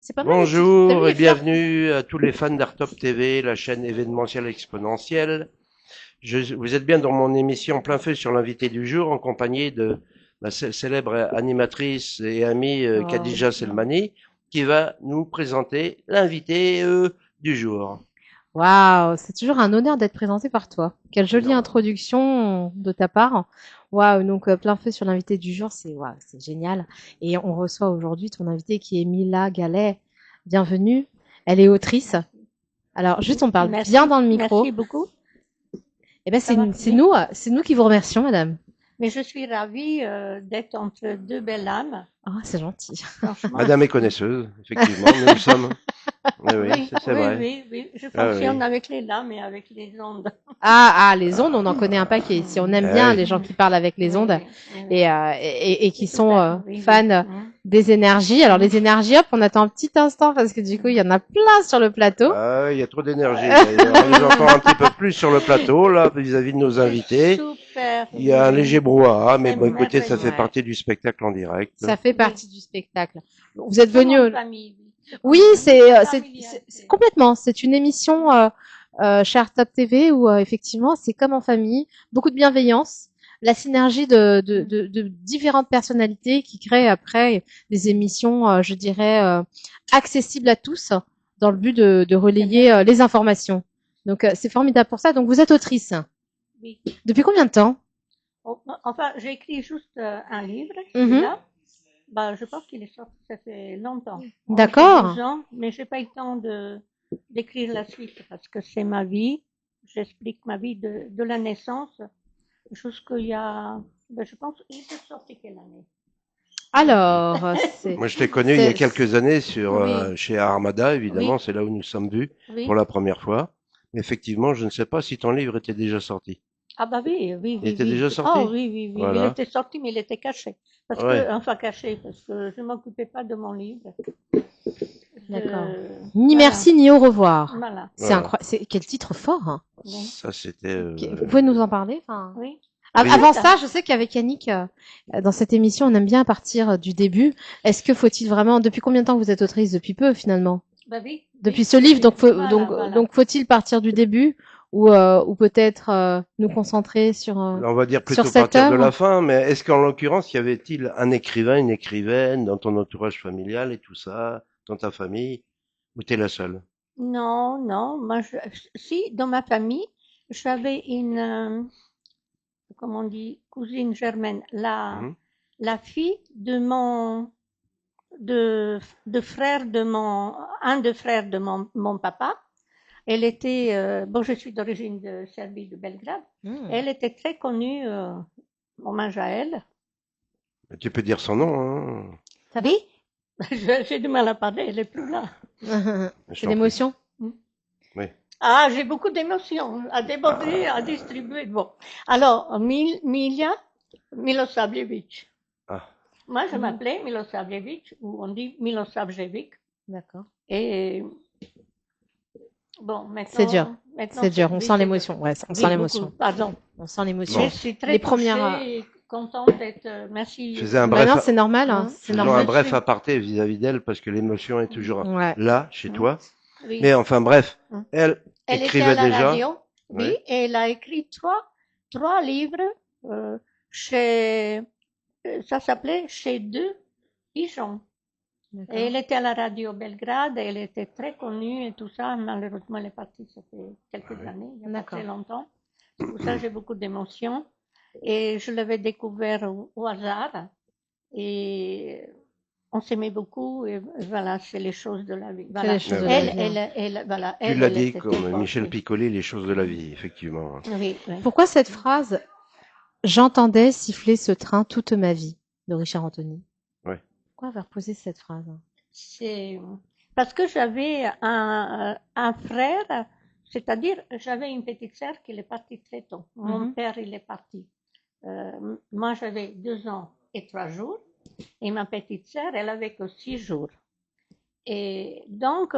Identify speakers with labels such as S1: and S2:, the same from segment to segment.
S1: C'est pas mal aussi. T'as vu
S2: Bonjour
S1: les
S2: et
S1: fleurs?
S2: bienvenue à tous les fans d'Artop TV, la chaîne événementielle exponentielle. Vous êtes bien dans mon émission Plein Feu sur l'invité du jour en compagnie de ma célèbre animatrice et amie
S1: Oh.
S2: Khadija Selmani qui va nous présenter l'invité du jour.
S1: Waouh, c'est toujours un honneur d'être présenté par toi. Quelle
S2: C'est
S1: jolie
S2: normal.
S1: introduction de ta part. Waouh, donc plein feu sur l'invité du jour, c'est waouh, c'est génial. Et on reçoit aujourd'hui ton invité qui est Mila Gallet. Bienvenue. Elle est autrice. Alors juste, on parle bien
S3: Merci,
S1: dans le
S3: merci
S1: micro.
S3: beaucoup.
S1: Eh ben
S3: Ça va bien.
S1: c'est nous qui vous remercions, madame.
S3: Mais je suis ravie d'être entre deux belles âmes,
S1: Oh, c'est gentil.
S3: franchement.
S2: Madame est connaisseuse, effectivement, nous le sommes. Oui, oui,
S3: Oui,
S2: c'est
S3: oui,
S2: vrai.
S3: oui, oui. Je
S2: Ah
S3: fonctionne
S2: oui.
S3: avec les lames et avec les ondes.
S1: Les ondes, on en connaît un paquet ici. On aime
S2: Ah
S1: bien
S2: oui.
S1: les gens qui parlent avec les
S3: Oui,
S1: ondes
S3: oui, oui, oui.
S1: et qui
S3: C'est
S1: sont
S3: super. Oui, oui.
S1: fans des énergies. Alors les énergies, hop, on attend un petit instant parce que du coup, il y en a plein sur le plateau.
S2: Ah, il y a trop d'énergie. Là. Il y aura nous encore un petit peu plus sur le plateau, là, vis-à-vis de nos
S3: C'est
S2: invités.
S3: super.
S2: Il y a un léger brouhaha, mais
S3: C'est
S2: bon, écoutez, ça fait
S3: merveilleux.
S1: Ouais,
S2: partie du spectacle en direct.
S1: ça fait
S3: Oui.
S1: partie du spectacle. Vous êtes
S3: Comme
S1: venu.
S3: en famille, oui. C'est
S1: Oui,
S3: comme familial.
S1: complètement. C'est une émission chez Top TV où effectivement, c'est comme en famille, beaucoup de bienveillance, la synergie de différentes personnalités qui créent après des émissions, je dirais, accessibles à tous dans le but de
S3: C'est
S1: relayer
S3: merveilleux.
S1: les informations. Donc, c'est formidable pour ça. Donc, vous êtes autrice.
S3: Oui.
S1: Depuis combien de temps?
S3: Enfin, j'ai écrit juste un livre,
S1: Mhm.
S3: celui-là. Bah, je pense qu'il est sorti, ça fait longtemps. Oh, j'ai
S1: D'accord.
S3: 12 ans, mais j'ai pas eu le temps d'écrire la suite parce que c'est ma vie. J'explique ma vie de la naissance jusqu'il y a, ben, je pense, il est sorti quelle année?
S1: Alors,
S2: Moi, je t'ai connu il y a
S1: c'est,
S2: quelques années sur
S3: Oui,
S2: chez Armada, évidemment,
S3: oui,
S2: c'est là où nous sommes vus pour
S3: oui.
S2: la première fois. Mais effectivement, je ne sais pas si ton livre était déjà sorti.
S3: Ah bah oui, oui,
S2: Il
S3: oui,
S2: était
S3: oui.
S2: déjà
S3: Oh
S2: sorti?
S3: oui, oui, oui. Il
S2: Voilà.
S3: était sorti, mais il était caché. Parce
S2: Ouais.
S3: que, enfin caché, parce que je m'occupais pas de mon livre.
S1: d'accord.
S3: Je,
S1: Ni
S3: voilà,
S1: merci ni au revoir.
S3: voilà.
S1: C'est
S2: Voilà.
S1: incroyable. C'est quel titre fort, hein.
S3: Oui,
S2: Ça, c'était...
S1: Vous pouvez nous en parler? Enfin,
S3: oui.
S2: Oui.
S1: avant
S3: Peut-être, hein.
S1: ça, je sais qu'avec Yannick, dans cette émission, on aime bien partir du début. Est-ce que faut-il vraiment, depuis combien de temps vous êtes autrice? Depuis peu, finalement.
S3: Bah oui,
S1: Depuis
S3: oui,
S1: ce livre,
S3: depuis, voilà, voilà.
S1: donc faut-il partir du début ou peut-être nous concentrer
S2: Là, on va dire
S1: sur
S2: plutôt
S1: cette
S2: partir de la
S1: œuvre?
S2: fin, mais est-ce qu'en l'occurrence, y avait-il un écrivain, une écrivaine dans ton entourage familial et tout ça, dans ta famille, ou t'es la seule?
S3: Non, non, si, dans ma famille, j'avais une, comment on dit, cousine germaine,
S2: Mhm.
S3: la fille de frère de un des frères de mon papa. Elle était, bon, je suis d'origine de Serbie, de Belgrade.
S1: Hmm.
S3: Elle était très connue, hommage à elle.
S2: Tu peux dire son nom, hein?
S3: Oui, j'ai du mal à parler, elle est plus là.
S2: Je
S1: C'est
S2: t'en prie.
S1: l'émotion.
S2: Oui.
S3: Ah, j'ai beaucoup d'émotions à déborder, à distribuer. Bon. Alors, Milosavljevic.
S2: Ah,
S3: Moi, je
S1: Mhm.
S3: m'appelais Milosavljevic, ou on dit Milosavljevic.
S1: D'accord.
S3: Et bon,
S1: C'est dur.
S3: maintenant
S1: C'est dur. On
S3: oui,
S1: sent
S3: c'est dur.
S1: l'émotion. Ouais, on sent
S3: Oui, beaucoup,
S1: l'émotion.
S3: pardon.
S1: On sent l'émotion.
S3: Je
S2: bon.
S3: suis
S1: Les
S3: très
S1: premières.
S3: touchée et contente d'être, merci.
S2: Faisais un
S1: Bah
S2: bref,
S1: non, c'est normal, hein. C'est
S2: faisons un
S1: normal.
S3: Je
S2: bref
S3: suis,
S2: aparté vis-à-vis d'elle parce que l'émotion est toujours
S1: Ouais.
S2: là, chez
S3: hum,
S2: toi.
S3: oui.
S2: Mais enfin, bref,
S3: Hum.
S2: elle
S3: Elle était à
S2: écrivait
S3: la
S2: déjà.
S3: radio,
S2: Oui.
S3: oui, et elle a écrit trois livres euh, chez, ça s'appelait Chez deux pigeons. Et
S1: D'accord.
S3: elle était à la radio Belgrade, elle était très connue et tout ça. Malheureusement, elle est partie, ça fait
S2: Ah
S3: quelques
S2: oui.
S3: années, il n'y a pas très
S1: D'accord.
S3: longtemps. C'est pour ça que j'ai beaucoup d'émotions. Et je l'avais découvert au hasard. Et on s'aimait beaucoup. Et voilà, c'est les choses de la vie.
S1: C'est les
S3: Voilà.
S1: choses
S2: Ah
S1: de la
S2: oui.
S1: vie, hein.
S3: Voilà,
S2: Tu l'as
S3: elle
S2: dit
S3: était très
S2: comme
S3: forte.
S2: Michel
S3: Oui,
S2: Piccoli, les choses de la vie, effectivement.
S3: oui, oui.
S1: Pourquoi cette phrase «J'entendais siffler ce train toute ma vie» de Richard Anthony?
S2: Ouais.
S1: Pourquoi avoir posé cette phrase?
S3: C'est parce que j'avais un frère, c'est-à-dire j'avais une petite sœur qui est partie très tôt. Mon
S1: Mhm.
S3: père, il est parti. Moi, j'avais 2 ans et 3 jours, et ma petite sœur, elle avait que 6 jours. Et donc,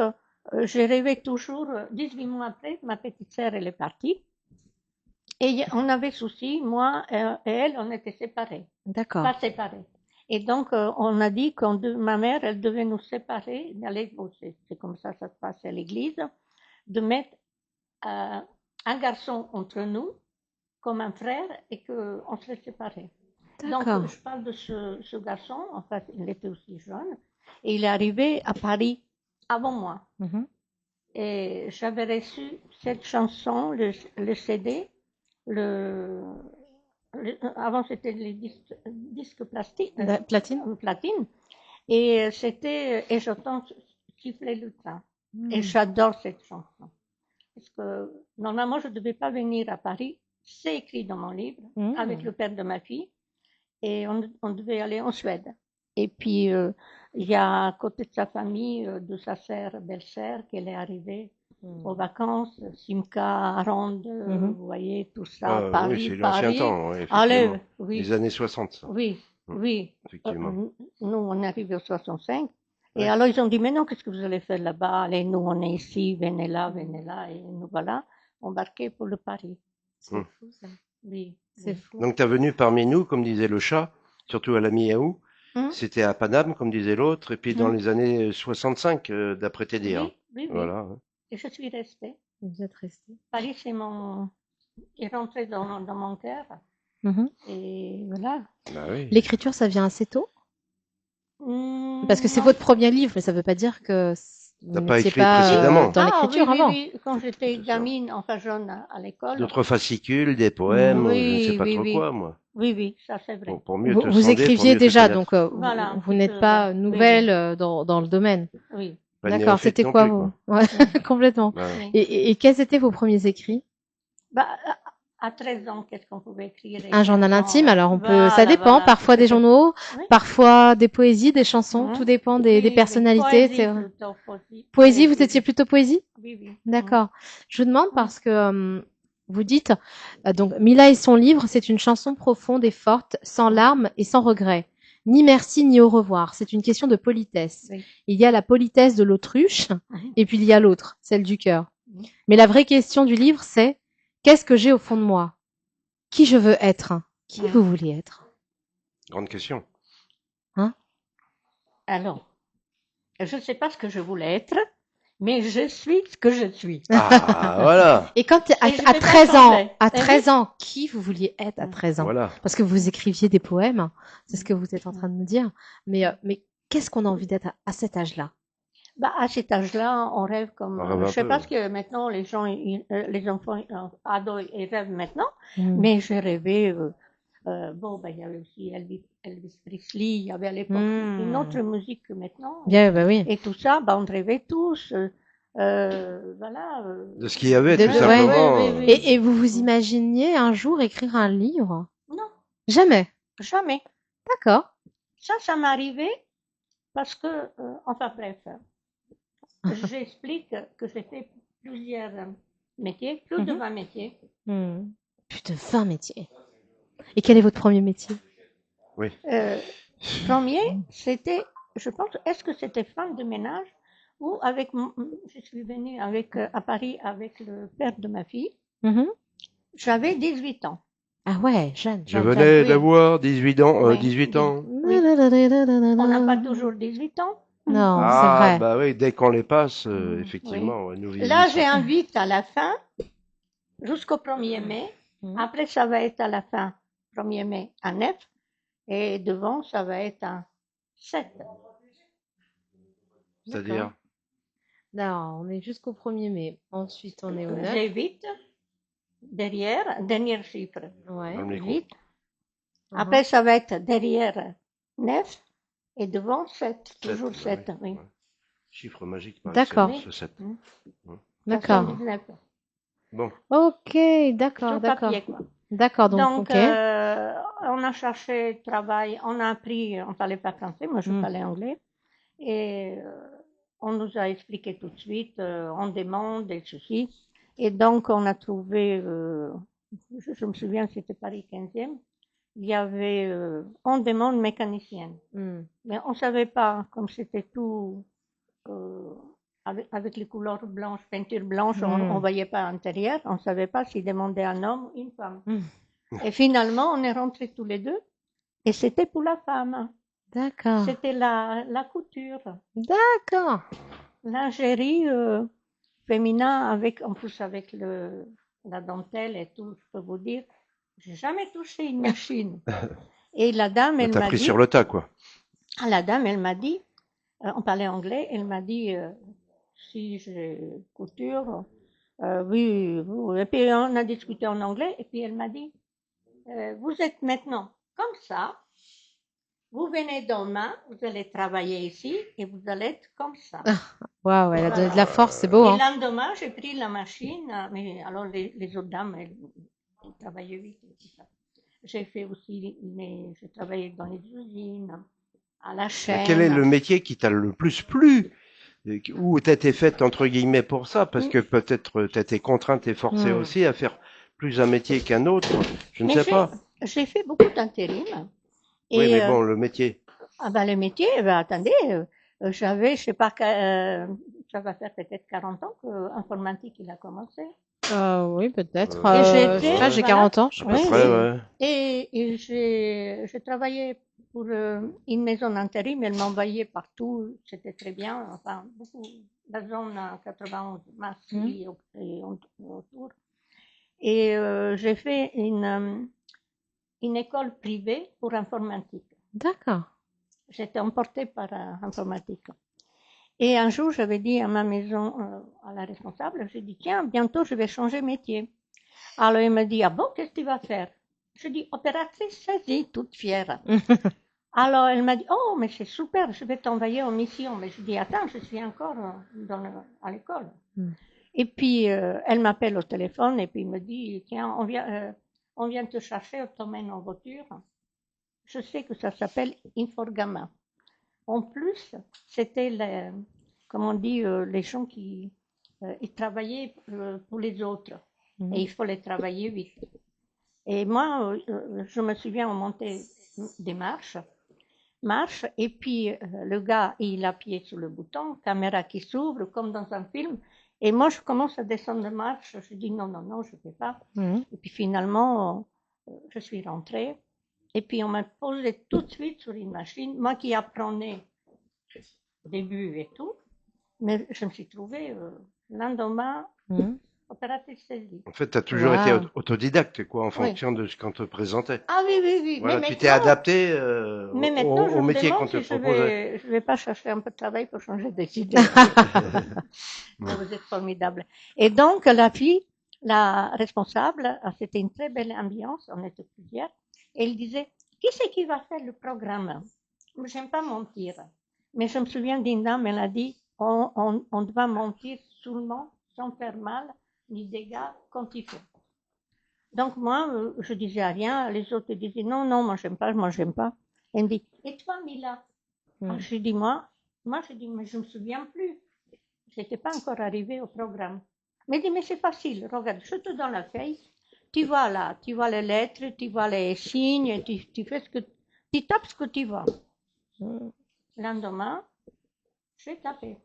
S3: j'ai rêvé toujours, 18 mois après, ma petite sœur, elle est partie. Et on avait souci, moi et elle, on était séparés,
S1: D'accord.
S3: pas séparés. Et donc, on a dit ma mère, elle devait nous séparer, c'est comme ça se passe à l'église, de mettre un garçon entre nous, comme un frère, et qu'on serait séparés. Donc,
S1: D'accord.
S3: je parle de ce garçon, en fait, il était aussi jeune, et il est arrivé à Paris avant moi.
S1: Mhm.
S3: Et j'avais reçu cette chanson, le CD, avant c'était les disques plastiques,
S1: Platine.
S3: et c'était Et j'entends siffler le train. Et j'adore cette chanson. Parce que normalement, je ne devais pas venir à Paris. C'est écrit dans mon livre, avec le père de ma fille. Et on devait aller en Suède. Et puis, il y a à côté de sa famille, de sa belle-sœur, qu'elle est arrivée aux vacances, Simca, Ronde, vous voyez, tout ça,
S2: Oui,
S3: Paris,
S2: c'est l'ancien temps, oui,
S3: Allez,
S2: effectivement.
S3: oui,
S2: Les années 60, ça.
S3: oui, oui.
S2: Effectivement.
S3: Nous, on est arrivés au 65. Et
S2: Ouais.
S3: alors, ils ont dit, mais non, qu'est-ce que vous allez faire là-bas? Allez, nous, on est ici, venez là, et nous voilà embarqués pour le Paris.
S1: C'est fou, ça.
S3: Oui.
S1: C'est fou.
S2: Donc, tu es venu parmi nous, comme disait le chat, surtout à la Miaou. C'était à Paname, comme disait l'autre, et puis dans les années 65, d'après tes dires.
S3: Oui.
S2: Voilà.
S3: Et je suis restée.
S1: Vous êtes resté.
S3: Paris, est rentré dans mon cœur. Et voilà.
S2: Bah oui.
S1: L'écriture, ça vient assez tôt? Parce que c'est votre premier livre, mais ça ne veut pas dire que vous
S2: T'as pas
S1: n'étiez
S2: écrit
S1: pas
S2: précédemment.
S1: dans l'écriture avant.
S3: Oui, quand j'étais gamine, enfin jeune à l'école.
S2: D'autres fascicules, des poèmes, je ne sais pas trop quoi, moi.
S3: Oui, ça c'est vrai.
S2: Bon, pour mieux te
S1: Vous
S2: sonder,
S1: écriviez
S2: pour mieux te
S1: déjà,
S2: connaître.
S1: donc
S3: Voilà,
S1: vous n'êtes pas nouvelle dans le domaine.
S3: Oui.
S2: Pas
S1: D'accord,
S2: néophyte
S1: c'était
S2: non
S1: quoi
S2: plus,
S1: vous? Ouais, complètement.
S2: Bah,
S3: Oui.
S1: Et quels étaient vos premiers écrits?
S3: Bah, à 13 ans, qu'est-ce qu'on pouvait écrire?
S1: Un journal intime, alors on peut, ça
S3: Voilà,
S1: dépend,
S3: voilà.
S1: parfois des journaux,
S3: Oui.
S1: parfois des poésies, des chansons,
S3: Mhm.
S1: tout dépend
S3: Oui,
S1: des personnalités.
S3: Poésie
S1: c'est vrai.
S3: plutôt,
S1: Poésie, vous étiez plutôt poésie?
S3: Oui.
S1: D'accord. Je vous demande parce que vous dites, donc Mila et son livre, c'est une chanson profonde et forte, sans larmes et sans regrets. Ni merci ni au revoir. C'est une question de politesse.
S3: Oui.
S1: Il y a la politesse de l'autruche et puis il y a l'autre, celle du cœur.
S3: Mhm.
S1: Mais la vraie question du livre, c'est qu'est-ce que j'ai au fond de moi? Qui je veux être? Qui vous voulez être?
S2: grande question.
S3: Alors, je ne sais pas ce que je voulais être, mais je suis ce que je suis.
S2: Ah, voilà.
S1: Et quand
S3: Et je vais pas changer.
S1: 13 ans, qui vous vouliez être à 13 ans?
S2: Voilà.
S1: Parce que vous écriviez des poèmes, c'est ce que vous êtes en train de me dire. Mais qu'est-ce qu'on a envie d'être à cet âge-là?
S3: Bah, à cet âge-là, on rêve comme.
S2: On rêve un
S3: Je sais
S2: peu,
S3: pas
S2: ouais.
S3: ce que maintenant les enfants ados, ils rêvent maintenant, mais j'ai rêvé. Bon, ben, il y avait aussi Elvis Presley, il y avait à l'époque une autre musique que maintenant.
S1: Bien, bah oui.
S3: Et tout ça, ben, on rêvait tous. Voilà.
S2: De ce qu'il y avait,
S1: De-
S2: tout
S1: de-
S2: simplement.
S3: oui.
S1: Et vous vous imaginiez un jour écrire un livre?
S3: Non,
S1: Jamais.
S3: jamais.
S1: D'accord.
S3: Ça m'est arrivé parce que, enfin bref, j'explique que j'ai fait plusieurs métiers, plus de 20 métiers.
S1: Plus de 20 métiers. Et quel est votre premier métier?
S2: Oui.
S3: Premier, c'était, je pense, est-ce que c'était femme de ménage ou je suis venue à Paris avec le père de ma fille. J'avais 18 ans.
S1: Ah ouais, jeune.
S2: Je venais d'avoir 18 ans.
S3: Oui.
S2: 18 ans.
S3: Oui. On n'a pas toujours 18 ans.
S1: Non, c'est
S2: Ah,
S1: vrai.
S2: bah oui, dès qu'on les passe, effectivement, ouais, nous
S3: Là,
S2: vieillissons.
S3: j'ai un 8 à la fin, jusqu'au 1er mai. Après, ça va être à la fin, 1er mai, un 9. Et devant, ça va être un 7.
S2: C'est-à-dire?
S1: Non, on est jusqu'au 1er mai. Ensuite, on est au 9.
S3: J'ai 8 derrière, dernier chiffre.
S1: Ouais.
S2: Dans le micro.
S3: 8. Après, ça va être derrière 9 et devant 7. Toujours 7,
S2: ouais,
S3: oui.
S2: ouais. Chiffre magique par
S1: D'accord.
S2: excellence, ce 7.
S1: D'accord.
S3: 79.
S2: Bon.
S1: Ok, d'accord,
S3: Sur
S1: d'accord.
S3: papier, quoi.
S1: D'accord, donc, ok.
S3: On a cherché travail, on a appris, on ne parlait pas français, moi je parlais anglais, et on nous a expliqué tout de suite, on demande et ceci, et donc on a trouvé, je me souviens, c'était Paris 15e, il y avait, on demande mécanicienne, mais on ne savait pas, comme c'était tout avec les couleurs blanches, peinture blanche, on ne voyait pas l'intérieur, on ne savait pas s'il demandait un homme ou une femme. Et finalement, on est rentrés tous les deux, et c'était pour la femme.
S1: D'accord.
S3: C'était la couture,
S1: D'accord.
S3: lingerie féminin en plus avec la dentelle et tout, je peux vous dire, j'ai jamais touché une machine. Et la dame,
S2: Bah,
S3: elle
S2: t'as
S3: m'a
S2: pris
S3: dit,
S2: sur le tas, quoi.
S3: on parlait anglais, elle m'a dit, si j'ai couture, oui, oui. Et puis on a discuté en anglais, et puis elle m'a dit, vous êtes maintenant comme ça, vous venez demain, vous allez travailler ici, et vous allez être comme ça.
S1: Waouh, elle a donné de la
S3: Voilà.
S1: force, c'est beau,
S3: Et
S1: hein.
S3: le lendemain, j'ai pris la machine, mais alors les autres dames, elles travaillaient vite et tout ça. J'ai fait aussi, j'ai travaillé dans les usines, à la
S2: Mais quel est
S3: chaîne.
S2: le métier qui t'a le plus plu? Ou t'as été faite, entre guillemets, pour ça? Parce
S3: Mm,
S2: que peut-être t'as été contrainte et forcée
S1: Hmm.
S2: aussi à faire plus un métier qu'un autre. Je ne
S3: Mais
S2: sais pas.
S3: j'ai fait beaucoup d'intérim.
S2: Oui, mais
S3: Et
S2: bon, le métier.
S3: ah ben, le métier, ben, attendez, j'avais, je sais pas, ça va faire peut-être 40 ans que l'informatique il a commencé.
S1: Oui, peut-être.
S3: Et
S1: Je sais
S3: j'étais,
S1: pas,
S2: Ouais,
S1: j'ai
S3: voilà,
S1: 40 ans, je sais
S2: à
S1: pas
S2: peu
S3: oui,
S1: si
S2: près,
S3: oui.
S1: c'est...
S2: ouais.
S3: Et j'ai travaillé pour une maison d'intérim, elle m'envoyait partout, c'était très bien, enfin, beaucoup, la zone 91,
S1: Hmm.
S3: Massy et autour. Et j'ai fait une école privée pour informatique.
S1: D'accord.
S3: J'étais emportée par informatique. Et un jour, j'avais dit à ma maison, à la responsable, j'ai dit, tiens, bientôt, je vais changer métier. Alors, elle me dit, ah bon, qu'est-ce que tu vas faire? Je dis, opératrice saisie, toute fière. Alors, elle m'a dit, oh, mais c'est super, je vais t'envoyer en mission. Mais je dis, attends, je suis encore à l'école.
S1: Hmm.
S3: Et puis, elle m'appelle au téléphone et puis il me dit, tiens, on vient te chercher, on t'emmène en voiture. Je sais que ça s'appelle Inforgama. En plus, c'était, comme on dit, les gens qui ils travaillaient pour les autres. Et il fallait travailler vite. Et moi, je me souviens, on montait des marches, et puis le gars, il appuyait sur le bouton, caméra qui s'ouvre, comme dans un film. Et moi, je commence à descendre de marche. Je dis non, non, non, je ne fais pas.
S1: Mhm.
S3: Et puis finalement, je suis rentrée. Et puis on m'a posé tout de suite sur une machine, moi qui apprenais au début et tout. Mais je me suis trouvée lendemain
S1: Mhm.
S3: opératrice saisie.
S2: En fait, t'as toujours été
S1: Waouh.
S2: autodidacte, quoi, en
S3: Oui.
S2: fonction de ce qu'on te présentait.
S3: Ah oui, oui, oui.
S2: Voilà, tu t'es adapté
S3: Mais maintenant, je
S2: au
S3: me
S2: métier
S3: demande
S2: qu'on te
S3: si
S2: proposait.
S3: je vais pas chercher un peu de travail pour changer des idées.
S2: Ouais.
S3: Vous êtes formidable. Et donc, la fille, la responsable, c'était une très belle ambiance, on était plusieurs, et elle disait, qui c'est qui va faire le programme? J'aime pas mentir. Mais je me souviens d'une dame, elle a dit, on doit mentir seulement sans faire mal ni dégâts quand il faut. Donc moi, je disais rien, les autres disaient, non, non, moi j'aime pas. Elle me dit, et toi, Mila? Alors,
S1: Mhm.
S3: je dis, je dis, mais je me souviens plus. Je n'étais pas encore arrivée au programme. Mais dit, mais c'est facile, regarde, je te donne la feuille, tu vois là, tu vois les lettres, tu vois les signes, tu fais tu tapes ce que tu vois.
S1: Mhm.
S3: Le lendemain, j'ai tapé.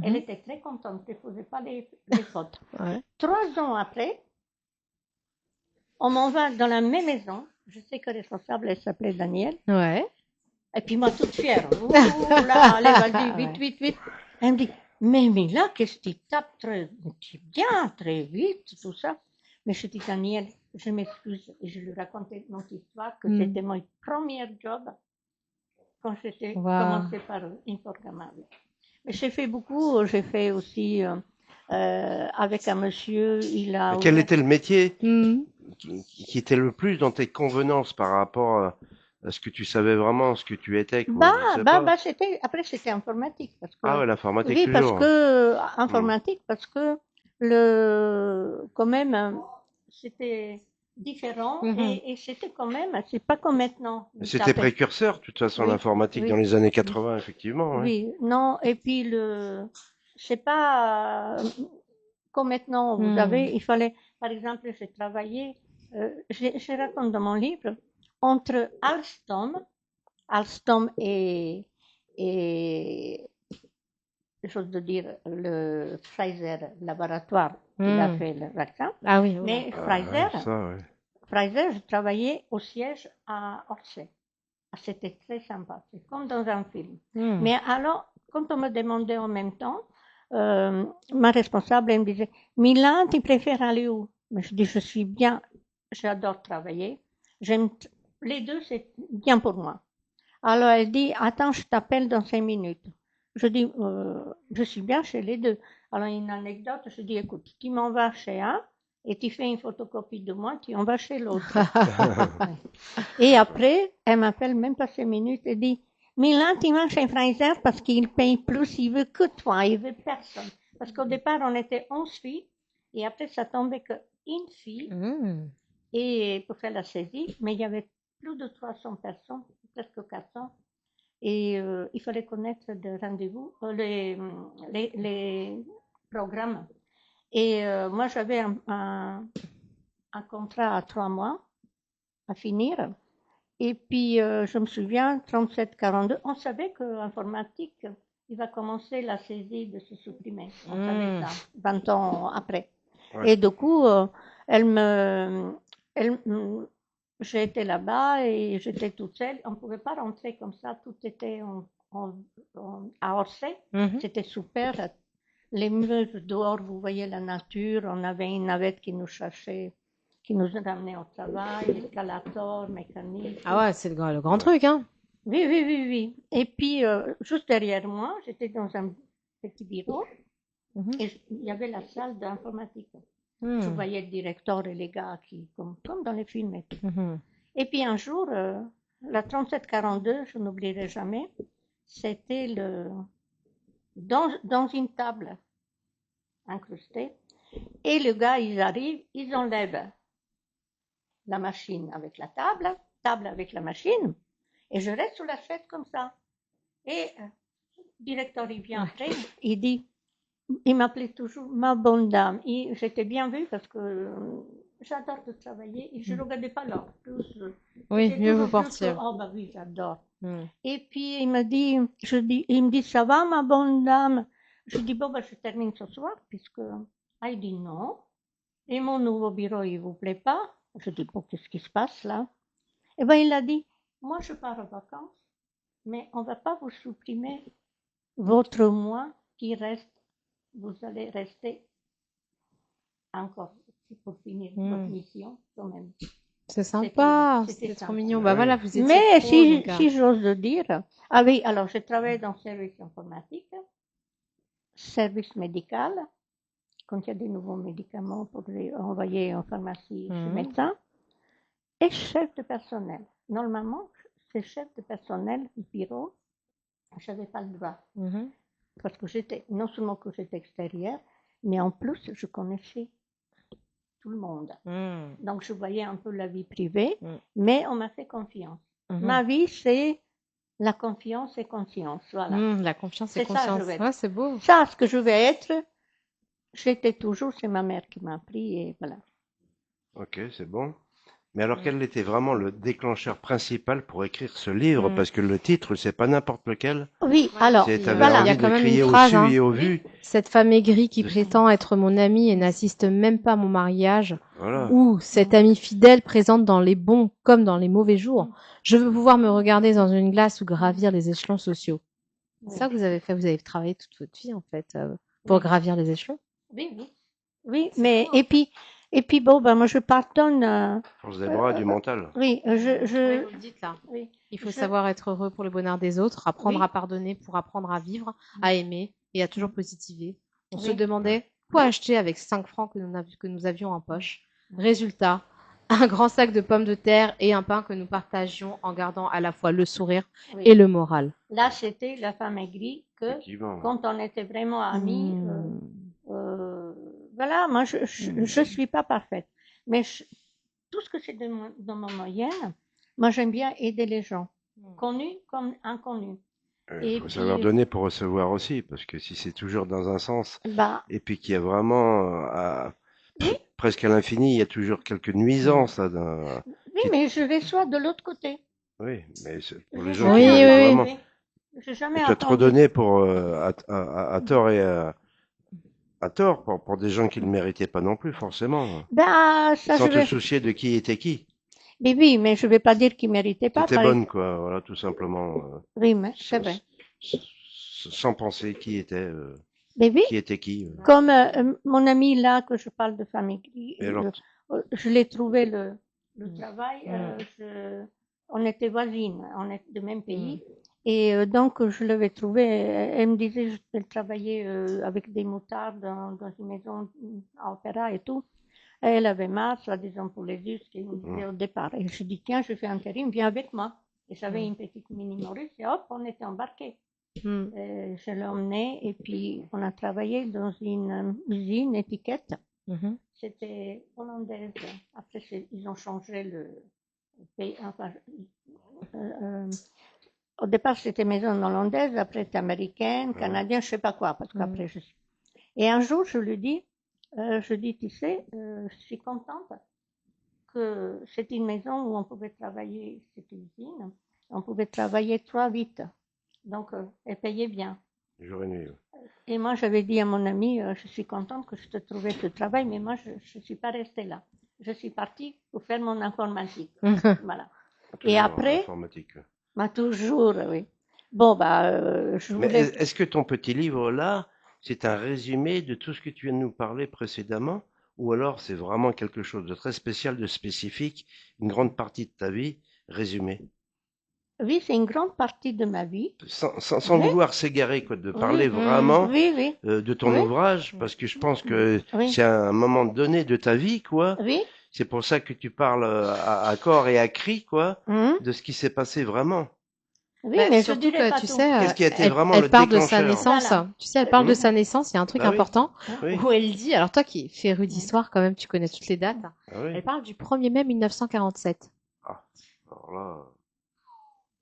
S3: Elle
S1: Mhm.
S3: était très contente, je ne faisais pas les fautes.
S1: Ouais.
S3: 3 ans après, on m'envoie dans la même maison, je sais que le responsable, elle s'appelait Daniel,
S1: Ouais.
S3: et puis moi toute fière, ouh là, allez, vas-y, vite,
S1: Ouais.
S3: vite, vite. Elle me dit, mais là, qu'est-ce que tu tapes bien, très vite, tout ça. Mais je dis, Daniel, je m'excuse, et je lui racontais notre histoire, que
S1: Hmm.
S3: c'était mon premier job quand j'étais
S1: Waouh.
S3: commencé par Inforgamable. Mais j'ai fait beaucoup, j'ai fait aussi avec un monsieur, il a
S2: Mais quel
S3: ouvert.
S2: était le métier
S1: Hmm.
S2: qui était le plus dans tes convenances par rapport à ce que tu savais vraiment, ce que tu étais, quoi? Je sais pas.
S3: Après c'était informatique, parce
S2: Ah
S3: que,
S2: ouais, l'informatique
S3: oui, parce
S2: toujours.
S3: que,
S2: Hmm.
S3: informatique, parce que quand même, c'était différent
S1: Mhm.
S3: et c'était quand même, c'est pas comme maintenant,
S2: Mais
S3: vous
S2: c'était
S3: tapez.
S2: précurseur, de toute façon,
S3: Oui,
S2: l'informatique dans
S3: oui,
S2: les années
S3: oui,
S2: 80, effectivement. Ouais.
S3: oui, non, et puis c'est pas comme maintenant, vous
S1: Hmm.
S3: avez, il fallait, par exemple, j'ai travaillé, je raconte dans mon livre, entre Alstom et j'ose de dire, le Pfizer laboratoire qu'il a
S1: Hmm.
S3: fait le vaccin.
S1: Ah oui, oula.
S3: Mais
S2: Ah ouais, ça, ouais.
S3: Pfizer, je travaillais au siège à Orsay. Ah, c'était très sympa, c'est comme dans un film.
S1: Hmm.
S3: Mais alors, quand on me demandait en même temps, ma responsable, elle me disait, Milan, tu préfères aller où? Mais je dis, je suis bien, j'adore travailler. J'aime, les deux, c'est bien pour moi. Alors elle dit, attends, je t'appelle dans 5 minutes. Je dis, je suis bien chez les deux. Alors une anecdote, je dis, écoute, tu m'en vas chez un et tu fais une photocopie de moi, tu en vas chez l'autre. Et après, elle m'appelle même pas 5 minutes et dit, Milan, tu vas chez Fraser parce qu'il paye plus, il veut que toi, il veut personne. Parce qu'au départ, on était 11 filles et après, ça tombait qu'une fille
S1: Hmm.
S3: et pour faire la saisie, mais il y avait plus de 300 personnes, presque 400, et il fallait connaître des rendez-vous, les programmes. Et moi, j'avais un contrat à 3 mois à finir. Et puis, je me souviens, 37-42, on savait qu'informatique, il va commencer la saisie de se supprimer. On savait ça, 20 ans après.
S2: Ouais.
S3: Et du coup, elle, j'ai été là-bas et j'étais toute seule. On ne pouvait pas rentrer comme ça, tout était à Orsay.
S1: Mhm.
S3: C'était super. Les murs dehors, vous voyez la nature. On avait une navette qui nous cherchait, qui nous ramenait au travail, escalator, mécanique.
S1: Ah ouais, c'est le grand truc, hein.
S3: Oui, oui, oui, oui. Et puis, juste derrière moi, j'étais dans un petit bureau
S1: Mhm.
S3: et il y avait la salle d'informatique. Je
S1: Hmm.
S3: voyais le directeur et les gars qui, comme dans les films et tout.
S1: Mhm.
S3: Et puis un jour, la 3742, je n'oublierai jamais, c'était dans une table incrustée. Et le gars, ils arrivent, ils enlèvent la machine avec la table avec la machine, et je reste sur la chaise comme ça. Et le directeur, il vient après, il dit, il m'appelait toujours ma bonne dame. J'étais bien vue parce que j'adore de travailler et je ne regardais pas l'heure.
S1: Oui,
S3: C'était
S1: mieux vaut
S3: toujours plus que,
S1: partir.
S3: oh bah oui, j'adore.
S1: Hmm.
S3: Et puis il me dit, il me dit, ça va ma bonne dame? Je dis, bon, bah, je termine ce soir, puisque. Ah, il dit non. Et mon nouveau bureau, il vous plaît pas? Je dis, bon, qu'est-ce qui se passe là? Eh bien, il a dit, moi je pars en vacances, mais on ne va pas vous supprimer votre mois qui reste. Vous allez rester encore pour finir votre mission quand même.
S1: C'est sympa,
S3: C'était
S1: c'était trop
S3: sympa.
S1: mignon. Bah
S2: Ah oui.
S1: voilà, vous étiez
S3: Mais
S1: pro, donc,
S3: si j'ose le dire, ah oui, alors je travaille dans le service informatique, service médical, quand il y a des nouveaux médicaments pour les envoyer en pharmacie chez médecin, et chef de personnel. Normalement, c'est chef de personnel du bureau, je n'avais pas le droit. Parce que non seulement que j'étais extérieure, mais en plus, je connaissais tout le monde. Donc, je voyais un peu la vie privée, mais on m'a fait confiance. Ma vie, c'est la confiance et conscience. Voilà.
S1: La confiance et
S3: C'est ça,
S1: conscience.
S3: je veux être.
S1: Ouais, c'est beau.
S3: Ça, ce que je vais être, j'étais toujours, c'est ma mère qui m'a appris et voilà.
S2: Ok, c'est bon. Mais alors, quel était vraiment le déclencheur principal pour écrire ce livre? Parce que le titre, c'est pas n'importe lequel.
S3: Oui, alors,
S2: T'avais
S3: voilà.
S1: Il y a
S2: envie de
S1: quand même une
S2: crier au
S1: phrase,
S2: su
S1: hein.
S2: et au vu.
S1: Cette femme aigrie qui
S2: De-
S1: prétend être mon amie et n'assiste même pas à mon mariage.
S2: Voilà.
S1: Ou cette amie fidèle présente dans les bons comme dans les mauvais jours. Je veux pouvoir me regarder dans une glace ou gravir les échelons sociaux. C'est ça que vous avez fait. Vous avez travaillé toute votre vie, en fait, pour gravir les échelons.
S3: Oui, oui. Oui, mais, et puis bon, ben, moi, je pardonne.
S2: Force des bras, du mental.
S3: Oui,
S1: Oui, vous le dites là.
S3: oui,
S1: Il faut savoir être heureux pour le bonheur des autres, apprendre
S3: Oui.
S1: à pardonner pour apprendre à vivre, à aimer et à toujours positiver. On se
S3: Oui.
S1: demandait quoi acheter avec 5 francs que nous avions en poche. Résultat, un grand sac de pommes de terre et un pain que nous partagions en gardant à la fois le sourire
S3: Oui.
S1: et le moral.
S3: Là, c'était la femme aigrie que
S2: Effectivement.
S3: quand on était vraiment amis, voilà, moi, je suis pas parfaite. Mais tout ce que c'est dans mon moyenne, moi, j'aime bien aider les gens, connus comme inconnus.
S2: Il faut savoir donner pour recevoir aussi, parce que si c'est toujours dans un sens,
S3: Bah,
S2: et puis qu'il y a vraiment presque à l'infini, il y a toujours quelques nuisances là.
S3: oui, mais je reçois de l'autre côté.
S2: Oui, mais pour les
S3: J'ai
S2: gens qui
S1: Oui,
S2: méritent
S1: oui, oui.
S2: vraiment.
S3: J'ai jamais
S2: Et tu as trop
S3: attendu.
S2: donné pour à tort et à tort pour des gens qui ne le méritaient pas non plus forcément.
S3: Ben, ça,
S2: Sans
S3: je
S2: te
S3: vais.
S2: soucier de qui était qui.
S3: Mais oui, mais je ne vais pas dire qu'il ne méritait pas.
S2: T'étais bonne, quoi, voilà, tout simplement.
S3: Oui, mais c'est vrai.
S2: Sans penser
S3: Mais oui,
S2: qui était qui.
S3: comme mon ami là, que je parle de famille,
S2: Et alors,
S3: je l'ai trouvé le travail, on était voisines, on est du même pays. Et donc, je l'avais trouvé, elle me disait, je vais travailler avec des moutards dans une maison à opéra et tout. Et elle avait marre, soi-disant pour les us, qu'il me disait au départ. Et je dis, tiens, je fais intérim, viens avec moi. Et j'avais une petite mini Maurice, et hop, on était embarqués. Je l'ai emmené, et puis on a travaillé dans une usine étiquette. C'était hollandaise. Après, ils ont changé le pays. Enfin, au départ, c'était maison hollandaise, après, c'était américaine, canadienne, je ne sais pas quoi, parce qu'après, je suis. Et un jour, je lui dis, tu sais, je suis contente que c'était une maison où on pouvait travailler, cette usine, on pouvait travailler 3-8. Donc, elle payait bien.
S2: Jour et nuit.
S3: Et moi, j'avais dit à mon ami, je suis contente que je te trouvais ce travail, mais moi, je ne suis pas restée là. Je suis partie pour faire mon informatique. Voilà. Et après, toujours, oui. Bon, je voulais...
S2: Mais est-ce que ton petit livre là, c'est un résumé de tout ce que tu viens de nous parler précédemment, ou alors c'est vraiment quelque chose de très spécial, de spécifique, une grande partie de ta vie résumée?
S3: Oui, c'est une grande partie de ma vie.
S2: Sans vouloir s'égarer, quoi, de parler vraiment de ton ouvrage, parce que je pense que c'est un moment donné de ta vie, quoi.
S3: Oui.
S2: C'est pour ça que tu parles à corps et à cri, quoi, de ce qui s'est passé vraiment.
S3: Oui, mais surtout que, tu sais,
S2: qu'est-ce qui a été vraiment
S1: elle
S2: le
S1: parle de sa
S2: déclencheur?
S1: naissance.
S3: Voilà.
S1: Tu sais, elle parle de sa naissance. Il y a un truc important
S2: Oui.
S1: où elle dit, alors toi qui es féru d'histoire quand même, tu connais toutes les dates.
S2: Ah oui.
S1: Elle parle du 1er mai 1947.
S2: Ah, alors là,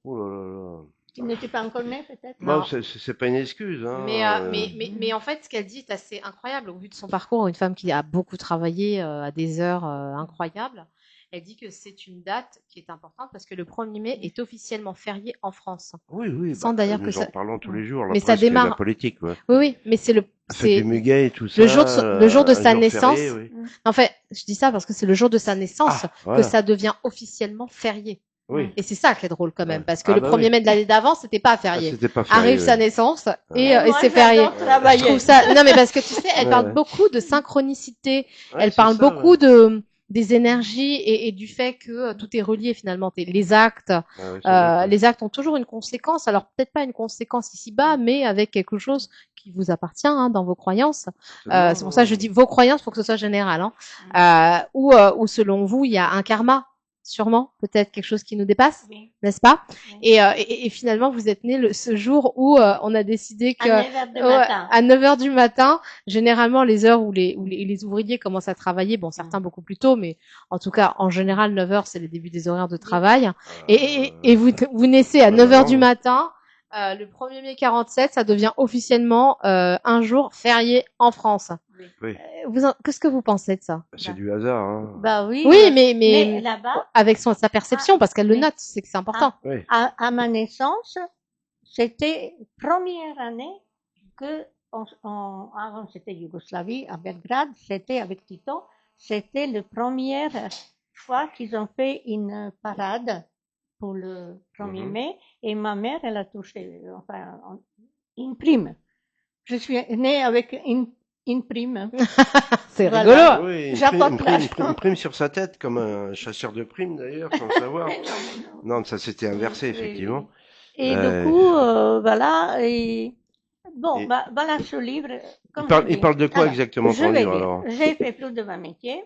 S2: oh là là là.
S3: Tu n'étais pas encore né, peut-être?
S2: Bon, c'est pas une excuse, hein.
S1: Mais en fait, ce qu'elle dit est assez incroyable au vu de son parcours. Une femme qui a beaucoup travaillé à des heures incroyables. Elle dit que c'est une date qui est importante parce que le 1er mai est officiellement férié en France.
S2: Oui,
S1: sans d'ailleurs que
S2: nous
S1: ça.
S2: en parlons tous les jours, la
S1: Mais ça
S2: presse et
S1: démarre.
S2: la politique, ouais.
S1: Oui, mais c'est le.
S2: Ça fait du muguet et tout ça.
S1: Le jour de sa
S2: jour
S1: naissance.
S2: férié, oui.
S1: En fait, je dis ça parce que c'est le jour de sa naissance que
S2: voilà.
S1: ça devient officiellement férié.
S2: Oui.
S1: Et c'est ça qui est drôle quand même, parce que
S2: Ah
S1: le
S2: bah
S1: 1er
S2: oui.
S1: mai de l'année d'avant, c'était pas férié.
S2: C'était pas férié,
S1: Arrive
S2: ouais.
S1: sa naissance et
S3: moi,
S1: c'est férié.
S3: j'adore travailler.
S1: Je trouve ça. Non, mais parce que tu sais, elle
S2: Ouais,
S1: parle
S2: ouais.
S1: beaucoup de synchronicité.
S2: Ouais,
S1: Elle
S2: c'est
S1: parle
S2: ça,
S1: beaucoup
S2: ouais.
S1: des énergies et du fait que tout est relié finalement. Les actes,
S2: Ah ouais, sans doute, ouais.
S1: les actes ont toujours une conséquence. Alors peut-être pas une conséquence ici-bas, mais avec quelque chose qui vous appartient dans vos croyances. C'est pour ça que je dis vos croyances pour que ce soit général. Ou selon vous, il y a un karma. Sûrement, peut-être quelque chose qui nous dépasse, n'est-ce pas? Et finalement, vous êtes né ce jour où on a décidé que
S3: à
S1: 9h du matin, généralement les heures où les ouvriers commencent à travailler, bon certains beaucoup plus tôt, mais en tout cas en général 9h c'est le début des horaires de travail. Et vous naissez à 9h du matin. Le 1er mai 47, ça devient officiellement un jour férié en France.
S2: Oui.
S1: Qu'est-ce que vous pensez de ça?
S2: C'est du hasard, hein.
S3: Bah oui.
S1: Oui, mais
S3: là-bas,
S1: avec sa perception, parce qu'elle le note, c'est que c'est important.
S2: Oui.
S3: à ma naissance, c'était première année que avant c'était Yougoslavie, à Belgrade, c'était avec Tito, c'était la première fois qu'ils ont fait une parade pour le 1er mai, et ma mère, elle a touché, enfin, une prime. Je suis née avec une prime.
S1: C'est
S3: Voilà.
S1: rigolo.
S2: Oui,
S3: J'apporte
S2: une prime sur sa tête, comme un chasseur de primes d'ailleurs, sans savoir. Non, ça s'était inversé, effectivement.
S3: Et du coup, voilà. Et bon, voilà ce livre.
S2: Il parle de quoi
S3: alors,
S2: exactement ton livre alors?
S3: J'ai fait plus de 20 métiers.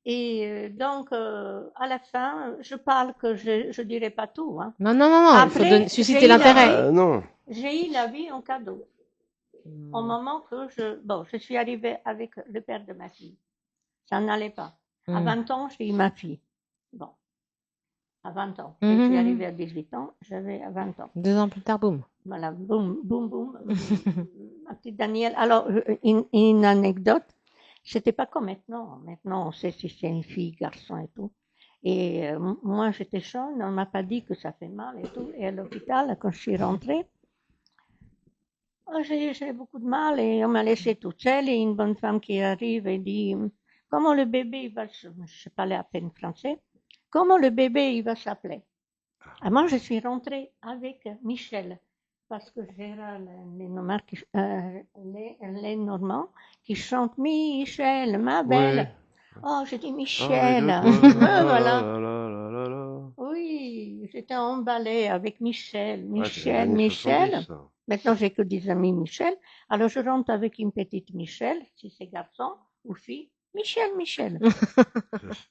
S3: Et donc, à la fin, je parle que je dirai pas tout. Hein.
S1: Non,
S3: Après,
S1: il faut susciter l'intérêt.
S2: Non.
S3: J'ai eu la vie en cadeau. Au moment que je suis arrivée avec le père de ma fille. Ça n'allait pas. À 20 ans, j'ai eu ma fille. Bon. À 20 ans. Je suis arrivée à 18 ans, j'avais à 20 ans.
S1: 2 ans plus tard, boum.
S3: Voilà, boum, boum, boum. Ma petite Danielle. Alors, une anecdote. C'était pas comme maintenant. Maintenant, on sait si c'est une fille, garçon et tout. Et moi, j'étais jeune, on m'a pas dit que ça fait mal et tout. Et à l'hôpital, quand je suis rentrée, j'ai beaucoup de mal et on m'a laissée toute seule et une bonne femme qui arrive et dit comment le bébé va, je parlais à peine français, comment le bébé il va s'appeler. Moi, je suis rentrée avec Michel, parce que Gérard Lenormand qui chante Michel, ma belle. Oh, j'ai dit Michel. Voilà. Oui, j'étais emballée avec Michel, Michel, Michel. Maintenant, j'ai que des amis Michel. Alors, je rentre avec une petite Michel, si c'est garçon ou fille. Michel, Michel.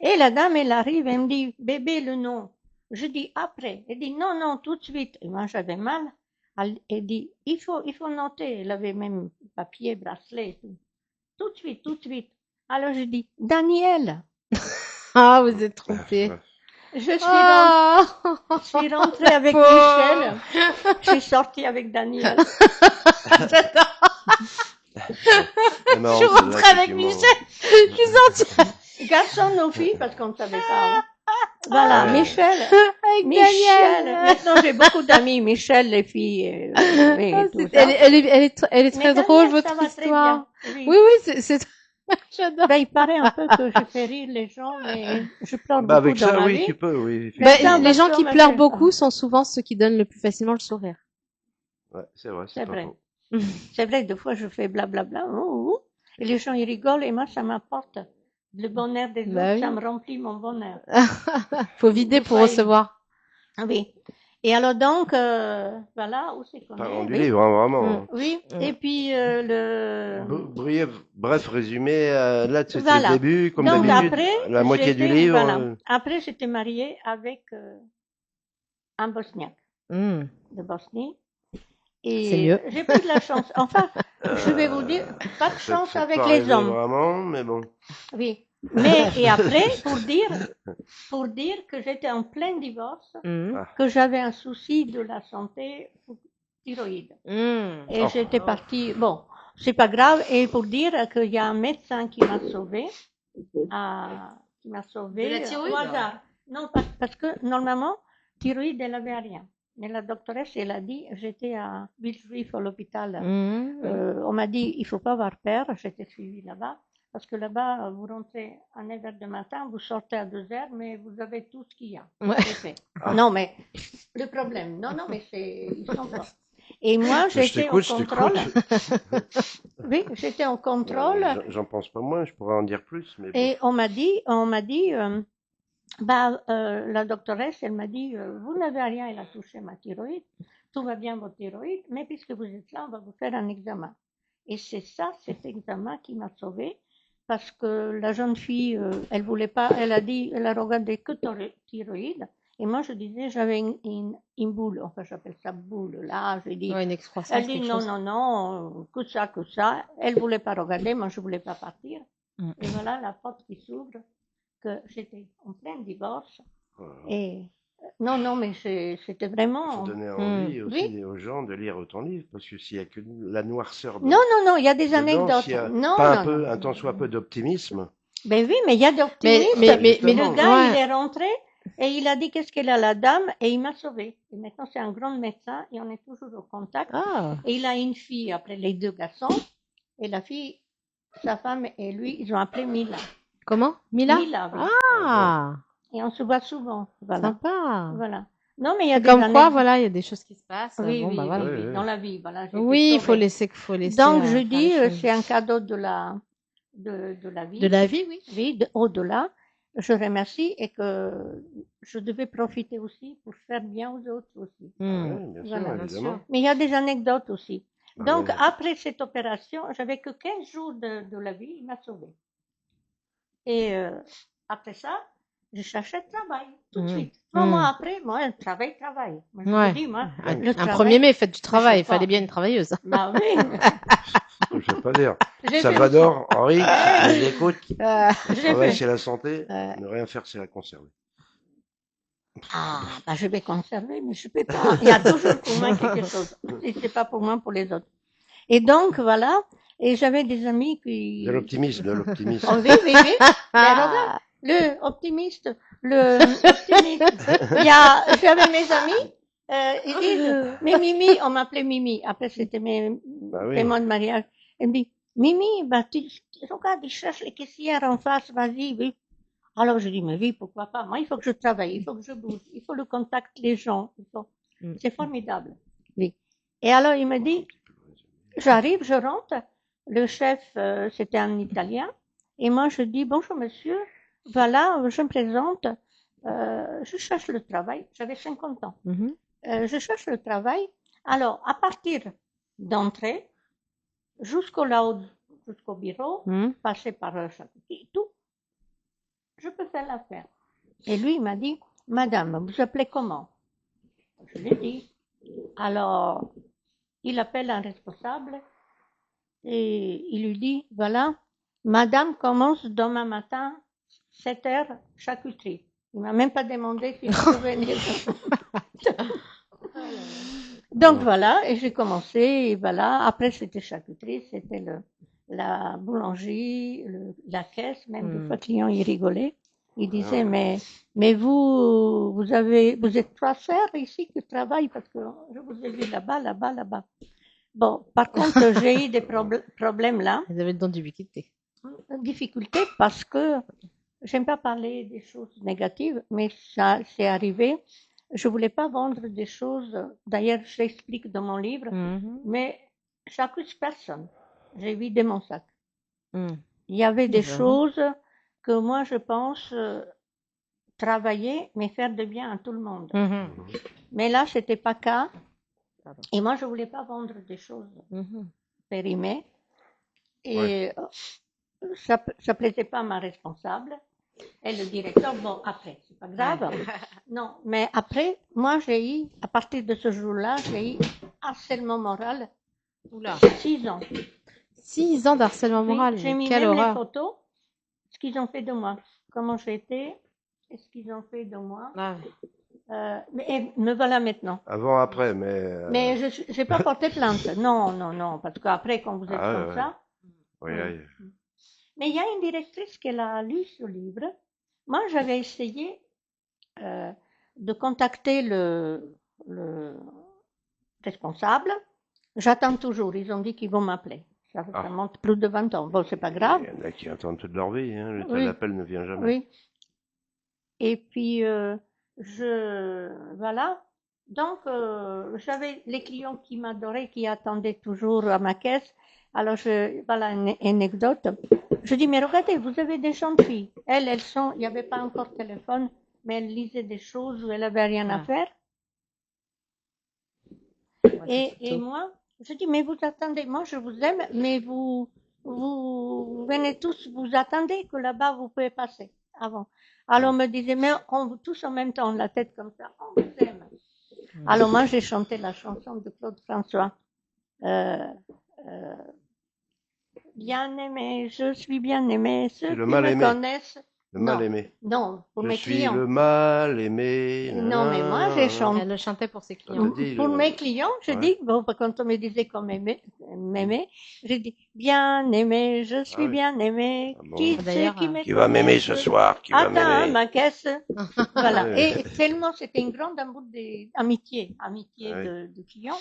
S3: Et la dame, elle arrive, elle me dit, bébé, le nom. Je dis après. Elle dit, non, non, tout de suite. Et moi, j'avais mal. Elle dit, il faut noter. Elle avait même papier, bracelet, tout. Tout de suite, tout de suite. Alors, je dis, Daniel.
S1: Ah, vous êtes trompé.
S3: Je suis rentrée avec Michel. Je suis sortie avec Daniel.
S1: Je suis rentrée avec Michel. Je suis sortie.
S3: Garçon ou fille, parce qu'on ne savait pas. Voilà, Michel. Avec Michel. Daniel. Maintenant, j'ai beaucoup d'amis. Michel, les filles.
S1: Elle est très drôle, votre histoire. Oui, c'est. J'adore.
S3: Il paraît un peu que je fais rire les gens, mais je pleure beaucoup
S2: avec
S3: dans
S2: ça,
S3: ma
S2: oui,
S3: vie.
S2: tu peux, oui.
S1: Les gens qui pleurent beaucoup sont souvent ceux qui donnent le plus facilement le sourire.
S2: Ouais, c'est vrai,
S3: c'est vrai.
S2: Faux.
S3: C'est vrai, des fois, je fais blablabla, et les gens, ils rigolent, et moi, ça m'apporte le bonheur des autres, ça me remplit mon bonheur.
S1: Faut vider pour recevoir.
S3: Oui. Et alors donc, voilà, où c'est qu'on est.
S2: Parlons du livre, hein, vraiment.
S3: Oui, et puis
S2: Bref résumé, là c'était
S3: voilà.
S2: le début, comme
S3: donc,
S2: d'habitude,
S3: après,
S2: la moitié du livre.
S3: Voilà. Après, j'étais mariée avec un Bosniaque de Bosnie. Et j'ai plus de la chance. Enfin, je vais vous dire, pas de chance avec les hommes.
S2: Vraiment, mais bon.
S3: Oui. Mais, et après, pour dire que j'étais en plein divorce, que j'avais un souci de la santé thyroïde. Et j'étais partie, bon, c'est pas grave, et pour dire qu'il y a un médecin qui m'a sauvée,
S1: de la thyroïde,
S3: au hasard. Non, parce que normalement, thyroïde, elle avait rien. Mais la doctoresse, elle a dit, j'étais à Villejuif à l'hôpital. On m'a dit, il faut pas avoir peur, j'étais suivie là-bas. Parce que là-bas, vous rentrez à 9h du matin, vous sortez à 2h, mais vous avez tout ce qu'il y a.
S1: Ouais.
S3: Non, mais le problème, non, mais ils sont forts. Et moi, j'étais au contrôle. Oui, j'étais au contrôle.
S2: J'en pense pas moins, je pourrais en dire plus. Mais bon.
S3: Et on m'a dit, la doctoresse, elle m'a dit, vous n'avez rien, elle a touché ma thyroïde, tout va bien votre thyroïde, mais puisque vous êtes là, on va vous faire un examen. Et c'est ça, cet examen qui m'a sauvée. Parce que la jeune fille, elle voulait pas, elle a regardé que thyroïde. Et moi, je disais, j'avais une boule, enfin, j'appelle ça boule, là, j'ai dit.
S1: Ouais, une excroissance.
S3: Elle dit, non, que ça. Elle voulait pas regarder, moi, je voulais pas partir. Et voilà la porte qui s'ouvre, que j'étais en plein divorce. Et, non, mais c'était vraiment.
S2: Ça donnait envie aussi aux gens de lire ton livre, parce que s'il y a que la noirceur.
S3: Non, il y a des anecdotes.
S2: Non, pas un tant soit peu d'optimisme.
S3: Ben oui, mais il y a d'optimisme.
S1: Mais
S3: le gars, il est rentré et il a dit qu'est-ce qu'elle a la dame et il m'a sauvée. Et maintenant, c'est un grand médecin et on est toujours au contact. Et il a une fille après les deux garçons. Et la fille, sa femme et lui, ils ont appelé Mila.
S1: Comment? Mila?
S3: Mila, oui. Et on se voit souvent. Voilà.
S1: Sympa.
S3: Voilà. Non, mais il y a
S1: comme quoi, voilà, il y a des choses qui se passent.
S3: Oui,
S1: bon,
S3: voilà. Oui, dans la vie, voilà.
S1: Oui, il faut laisser.
S3: Donc, je dis, c'est un cadeau de la vie.
S1: De la vie, oui.
S3: Oui, au-delà. Je remercie et que je devais profiter aussi pour faire bien aux autres aussi.
S2: Bien sûr, évidemment.
S3: Mais il y a des anecdotes aussi. Donc, après cette opération, j'avais que 15 jours de la vie, il m'a sauvée. Et après ça, je cherchais travail tout de suite. 3 mois après, moi, travail. Moi, je me dis, moi,
S1: un 1er mai, faites du travail. Il fallait bien une travailleuse.
S3: Bah oui.
S2: Je ne vais pas dire. Salvador, Henri, je écoute. Travail, c'est la santé. Ne rien faire, c'est la conserver.
S3: Je vais conserver, mais je ne peux pas. Il y a toujours pour moi quelque chose. Si ce n'est pas pour moi, pour les autres. Et donc, voilà. Et j'avais des amis qui.
S2: De l'optimisme.
S3: Oh, oui. Mais regarde, l'optimiste. J'avais mes amis. Ils disent, mais Mimi, on m'appelait Mimi. Après, c'était mes témoins de mariage. Elle me dit, Mimi, regarde, ils cherchent les caissières en face, vas-y, oui. Alors je dis, mais oui, pourquoi pas? Moi, il faut que je travaille, il faut que je bouge, il faut le contact les gens. C'est formidable. Oui. Et alors il me dit, j'arrive, je rentre, le chef, c'était un Italien, et moi je dis, bonjour monsieur, voilà, je me présente, je cherche le travail, j'avais 50 ans. Je cherche le travail. Alors, à partir d'entrée, jusqu'au bureau, passer par chaque et tout, je peux faire l'affaire. Et lui, il m'a dit, madame, vous appelez comment? Je lui ai dit. Alors, il appelle un responsable et il lui dit, voilà, madame commence demain matin, 7 heures, charcuterie. Il m'a même pas demandé si je pouvais venir. Donc voilà, et j'ai commencé, et voilà. Après, c'était charcuterie, c'était la boulangerie, la caisse, même des fois, le client, il rigolait. Il disait, mais vous êtes 3 sœurs ici qui travaillent parce que je vous ai vu là-bas, là-bas, là-bas. Bon, par contre, j'ai eu des problèmes là.
S1: Vous avez le don d'ubiquité.
S3: Difficulté parce que j'aime pas parler des choses négatives, mais ça, c'est arrivé. Je voulais pas vendre des choses. D'ailleurs, j'explique dans mon livre, mais j'accuse personne. J'ai vidé mon sac. Il y avait des choses que moi, je pense travailler, mais faire de bien à tout le monde. Mais là, c'était pas le cas. Et moi, je voulais pas vendre des choses périmées. Et ça plaisait pas à ma responsable. Et le directeur, bon, après, c'est pas grave. Non, mais après, moi, j'ai eu, à partir de ce jour-là, j'ai eu harcèlement moral. 6 ans.
S1: 6 ans d'harcèlement moral.
S3: J'ai mis
S1: Quelle
S3: même
S1: horreur.
S3: les photos, ce qu'ils ont fait de moi. Comment j'étais, et ce qu'ils ont fait de moi. Mais me voilà maintenant.
S2: Avant, après, mais.
S3: Mais je n'ai pas porté plainte. Non, non, non, parce qu'après, quand vous êtes comme ça.
S2: Oui.
S3: Mais il y a une directrice qui a lu ce livre. Moi, j'avais essayé de contacter le responsable. J'attends toujours. Ils ont dit qu'ils vont m'appeler. Ça monte plus de 20 ans. Bon, c'est pas grave.
S2: Il y en a qui attendent toute leur vie. Hein. L'appel ne vient jamais.
S3: Oui. Et puis, voilà. Donc, j'avais les clients qui m'adoraient, qui attendaient toujours à ma caisse. Alors, voilà une anecdote. Je dis, mais regardez, vous avez des jeunes filles. Il n'y avait pas encore de téléphone, mais elles lisaient des choses où elles n'avaient rien à faire. Et moi, je dis, mais vous attendez, moi je vous aime, mais vous venez tous, vous attendez que là-bas vous pouvez passer avant. Alors on me disait, mais on tous en même temps, la tête comme ça, on vous aime. Alors moi j'ai chanté la chanson de Claude François. Bien aimé, je suis bien aimé, ceux qui me connaissent.
S2: Le mal aimé.
S3: Non, pour mes clients.
S2: Je suis le mal aimé.
S3: Non, mais moi, j'ai chanté.
S1: Elle le chantait pour ses clients.
S3: Pour mes clients, je dis, bon, quand on me disait qu'on m'aimait, je dis, bien aimé, je suis bien aimé. Qui c'est
S2: qui va m'aimer ce soir? Qui va m'aimer?
S3: Ma caisse. Voilà. Et tellement, c'était une grande amour d'amitié, de clients.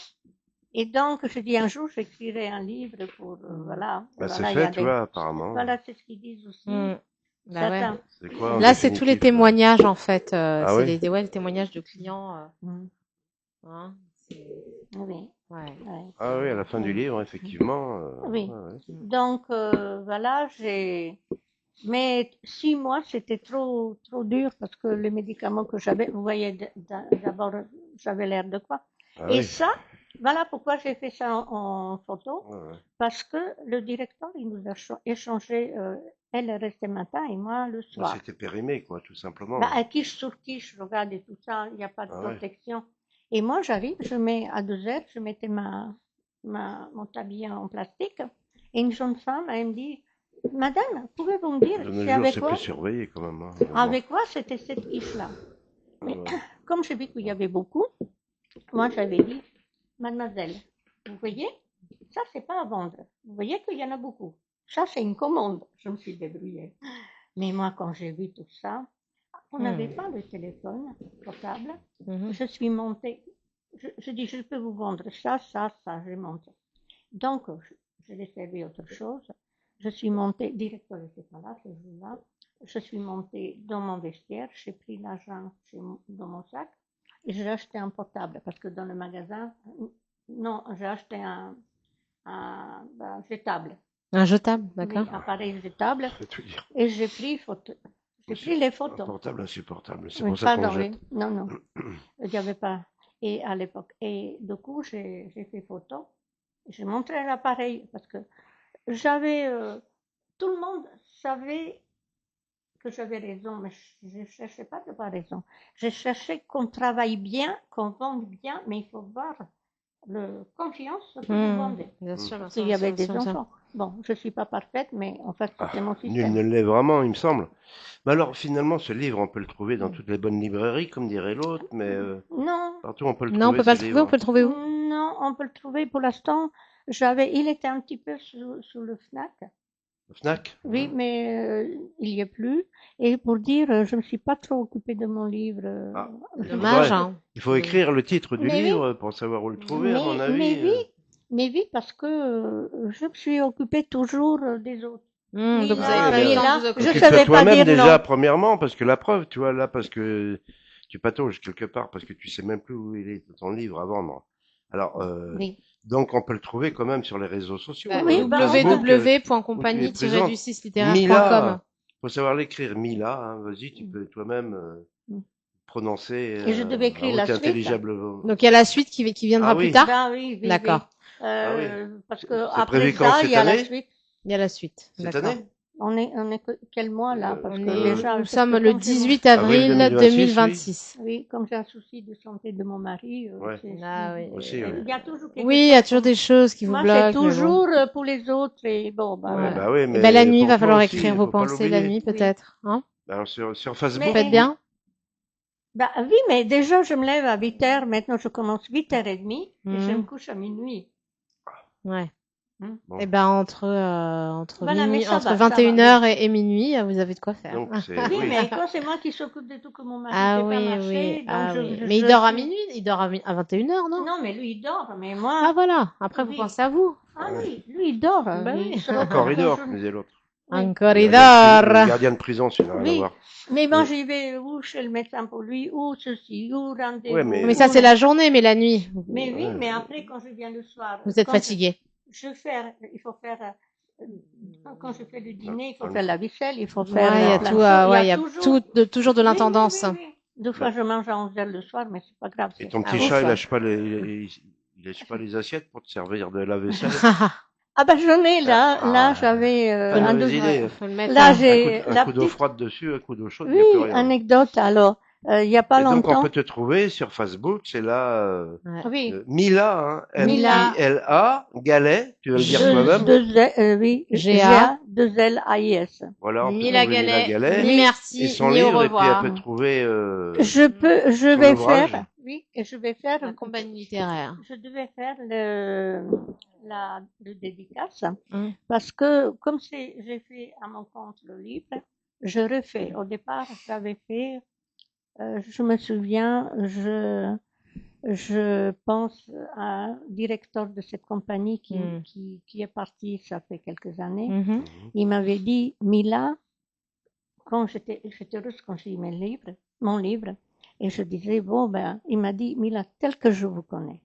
S3: Et donc, je dis, un jour, j'écrirai un livre pour, voilà.
S2: C'est fait, tu vois, apparemment.
S3: Voilà, c'est ce qu'ils disent aussi.
S1: Bah
S2: c'est quoi,
S1: là, c'est tous les témoignages, en fait. C'est
S2: oui?
S1: les témoignages de clients.
S3: Hein, oui.
S1: Ouais.
S2: Ah oui, à la fin du livre, effectivement.
S3: Oui. Donc, voilà, mais 6 mois, c'était trop dur parce que les médicaments que j'avais, vous voyez, d'abord, j'avais l'air de quoi. Et ça, voilà pourquoi j'ai fait ça en photo. Parce que le directeur, il nous a échangé, elle est restée matin et moi le soir.
S2: C'était périmé, quoi, tout simplement.
S3: À quiche sur quiche, regarde et tout ça, il n'y a pas de protection. Et moi, j'arrive, je mets à 2 heures, je mettais mon tablier en plastique. Et une jeune femme, elle me dit, madame, pouvez-vous me dire, c'est avec quoi?
S2: C'est plus surveillé quand même. Hein,
S3: avec quoi c'était cette quiche-là? Mais comme j'ai vu qu'il y avait beaucoup, moi j'avais dit, mademoiselle, vous voyez, ça c'est pas à vendre. Vous voyez qu'il y en a beaucoup. Ça c'est une commande. Je me suis débrouillée. Mais moi, quand j'ai vu tout ça, on n'avait pas de téléphone portable. Je suis montée. Je dis, je peux vous vendre ça, j'ai monté. Donc, je l'ai servi autre chose. Je suis montée, directeur n'était pas là ce jour-là. je suis montée dans mon vestiaire, j'ai pris l'argent dans mon sac et j'ai acheté un portable parce que dans le magasin, non, j'ai acheté un jetable,
S1: Un jetable,
S3: oui,
S1: d'accord.
S3: appareil jetable
S2: Je vais tout dire.
S3: et j'ai pris les
S2: Un
S3: photos.
S2: portable insupportable. C'est
S3: Oui,
S2: pour ça qu'on
S3: pardon,
S2: le jette.
S3: oui. Non, non, il n'y avait pas. Et à l'époque, et du coup, j'ai fait photo. J'ai montré l'appareil parce que j'avais, tout le monde savait que j'avais raison, mais je ne cherchais pas de pas raison. Je cherchais qu'on travaille bien, qu'on vende bien, mais il faut voir le confiance ce que vous vendez.
S1: Bien sûr, bien
S3: Parce
S1: sûr,
S3: qu'il y avait
S1: bien
S3: des
S1: sûr, bien sûr.
S3: enfants. Bon, je ne suis pas parfaite, mais en fait, c'était mon
S2: Nul
S3: système.
S2: ne l'est vraiment, il me semble. Mais alors, finalement, ce livre, on peut le trouver dans toutes les bonnes librairies, comme dirait l'autre, mais
S3: Non,
S2: partout on peut le
S1: Non, on
S2: trouver,
S1: peut pas
S2: ce
S1: le trouver, on
S2: livre.
S1: peut le trouver où?
S3: non, on peut le trouver pour l'instant. Il était un petit peu sous le Fnac.
S2: Fnac?
S3: Oui, mais il n'y est plus. Et pour dire, je ne me suis pas trop occupée de mon livre.
S2: Ah,
S1: Dommage,
S2: Ouais.
S1: hein.
S2: Il faut écrire le titre du
S3: Mais oui,
S2: livre pour savoir où le trouver, à mon
S3: mais
S2: avis.
S3: oui, mais oui, parce que je me suis occupée toujours des autres.
S1: Donc vous
S2: Ah
S1: avez
S2: oui,
S1: pas eu
S2: mais
S1: le temps de
S3: là,
S1: vous
S3: je
S1: occuper.
S3: ne
S2: occupe-toi
S3: savais pas
S2: toi-même
S3: dire
S2: déjà,
S3: non.
S2: premièrement, parce que la preuve, tu vois, là, parce que tu patauges quelque part, parce que tu sais même plus où il est ton livre à vendre. Alors,
S3: Oui,
S2: donc on peut le trouver quand même sur les réseaux sociaux,
S1: Bah,
S3: oui, bah, on
S2: Facebook,
S3: peut.
S2: où tu es présente.
S1: www.compagnie-du6littéraire.com.
S2: Mila, faut savoir l'écrire, Mila, hein, vas-y, tu peux toi-même
S3: Mm.
S2: prononcer
S3: Et je devais
S2: à
S3: écrire la
S2: haute
S3: suite.
S2: intelligible.
S1: Donc il y a la suite qui viendra
S2: Ah
S1: plus
S2: oui,
S1: tard.
S3: Ben oui, oui, oui.
S1: D'accord.
S2: ah oui.
S3: Parce que
S2: C'est
S3: après
S2: prévu quand
S3: ça, il
S2: cette
S3: y a la
S2: année?
S3: suite.
S1: Il y a la suite.
S2: Cette
S1: D'accord.
S2: année?
S3: On est quel mois là? Parce
S1: On
S3: que
S1: est,
S3: déjà,
S1: nous
S3: parce
S1: sommes
S3: que
S1: le
S3: comme j'ai mon-
S1: 18
S2: Avril
S1: avril
S2: 2026,
S1: 2026.
S3: Oui, comme j'ai un souci de santé de mon mari,
S2: Ouais.
S1: Ah oui.
S2: Aussi, ouais.
S3: il y a toujours quelque
S1: Oui, il y a
S3: chose
S1: toujours
S3: comme-
S1: des choses qui vous
S3: Moi, c'est
S1: bloquent, mais bon.
S3: toujours pour les autres et bon, bah
S2: Ouais,
S3: voilà.
S2: bah oui,
S1: Et
S2: mais
S1: ben la nuit, il
S2: pour
S1: va
S2: toi
S1: falloir
S2: aussi,
S1: écrire
S2: il
S1: vos
S2: faut pas
S1: pensées la
S2: l'oublier.
S1: nuit,
S3: Oui.
S1: peut-être. Hein?
S2: Alors sur
S3: Mais-
S2: Facebook,
S1: Faites bien.
S3: Bah oui, mais déjà, je me lève à 8 heures. Maintenant, je commence 8h30 et je me couche à minuit.
S1: Ouais.
S3: Hmm.
S2: bon,
S1: Et ben entre
S3: Voilà, mais
S1: minuit,
S3: ça
S1: entre
S3: va, ça va,
S1: 21h
S3: oui.
S1: et minuit, vous avez de quoi faire.
S2: donc c'est
S3: Oui,
S2: oui.
S3: mais quand c'est moi qui s'occupe de tout, que mon mari
S1: Ah
S3: ne peut pas
S1: oui,
S3: marcher,
S1: oui,
S3: donc
S1: ah
S3: je,
S1: oui.
S3: je,
S1: Mais il
S3: je
S1: dort à
S3: suis-
S1: minuit, il dort à 21h, non?
S3: Non, mais lui, il dort, mais
S1: Ah
S3: moi...
S1: voilà, après vous
S3: Oui.
S1: pensez à vous.
S3: Ah
S2: Ouais.
S3: oui, lui, il dort.
S1: Bah
S3: Il
S1: oui.
S3: se
S2: En
S3: repose
S2: corridor,
S3: toujours.
S2: disait l'autre.
S3: Oui.
S1: Un
S2: Le
S1: corridor.
S2: gardien de prison, ça n'a rien à
S3: Oui,
S2: voir.
S3: mais moi,
S2: Oui.
S3: j'y vais ou chez le médecin pour lui, ou ceci, ou rendez-vous.
S2: Ouais, mais-
S1: Mais ça, c'est la journée, mais la nuit.
S3: Mais oui,
S2: Ouais.
S3: mais après, quand je viens le soir...
S1: Vous êtes
S3: quand
S1: fatigué.
S3: il faut faire... quand je fais le dîner, il faut
S2: Ah,
S3: faire la vaisselle, il faut
S1: Ouais,
S3: faire
S1: il y a
S3: plein
S1: tout,
S3: de choses.
S1: ouais, il y a toujours de
S3: Oui,
S1: l'intendance.
S3: oui, oui, oui. Deux fois, je mange à 11h le soir, mais c'est pas grave.
S2: Et
S3: c'est
S2: ton petit
S1: Ah,
S2: chat,
S1: oui.
S2: il lâche pas il lâche pas les assiettes pour te servir de la vaisselle.
S3: Ah ben j'en ai là,
S2: Ah,
S3: j'avais
S2: pas de
S3: un
S2: mauvaise
S3: deux.
S2: idée.
S1: Faut le mettre
S3: Là,
S1: à-
S3: j'ai
S2: Un
S3: la
S2: coup d'eau
S3: petite.
S2: froide dessus, un coup d'eau chaude, il n'y a plus
S3: Oui,
S2: rien.
S3: anecdote. Alors, il y a pas
S2: Et donc on
S3: longtemps.
S2: peut te trouver sur Facebook, c'est là
S1: Ouais.
S3: Oui,
S2: Mila, hein,
S3: Mila.
S2: M-I-L-A, Galet, tu vas le dire
S1: Je-
S2: toi-même.
S3: Oui,
S1: GA.
S3: deux L-A-I-S.
S2: Voilà, on peut
S1: Ni la
S2: trouver Mila
S1: galette,
S2: Galet
S1: ni
S3: Oui.
S2: et
S1: merci,
S2: son
S1: ni au
S2: livre, et puis elle
S1: revoir.
S2: peut trouver
S3: Je
S2: son
S3: vais
S2: ouvrage.
S3: faire. Oui, et je vais faire.
S1: La compagnie littéraire.
S3: Je devais faire le dédicace
S1: Hum.
S3: parce que comme j'ai fait à mon compte le livre, je refais. Au départ, j'avais fait, je me souviens, je pense à un directeur de cette compagnie qui est parti, ça fait quelques années.
S1: Mhm.
S3: Il m'avait dit, Mila, quand j'étais heureuse quand j'ai eu mon livre, et je disais, bon, ben, il m'a dit, Mila, tel que je vous connais,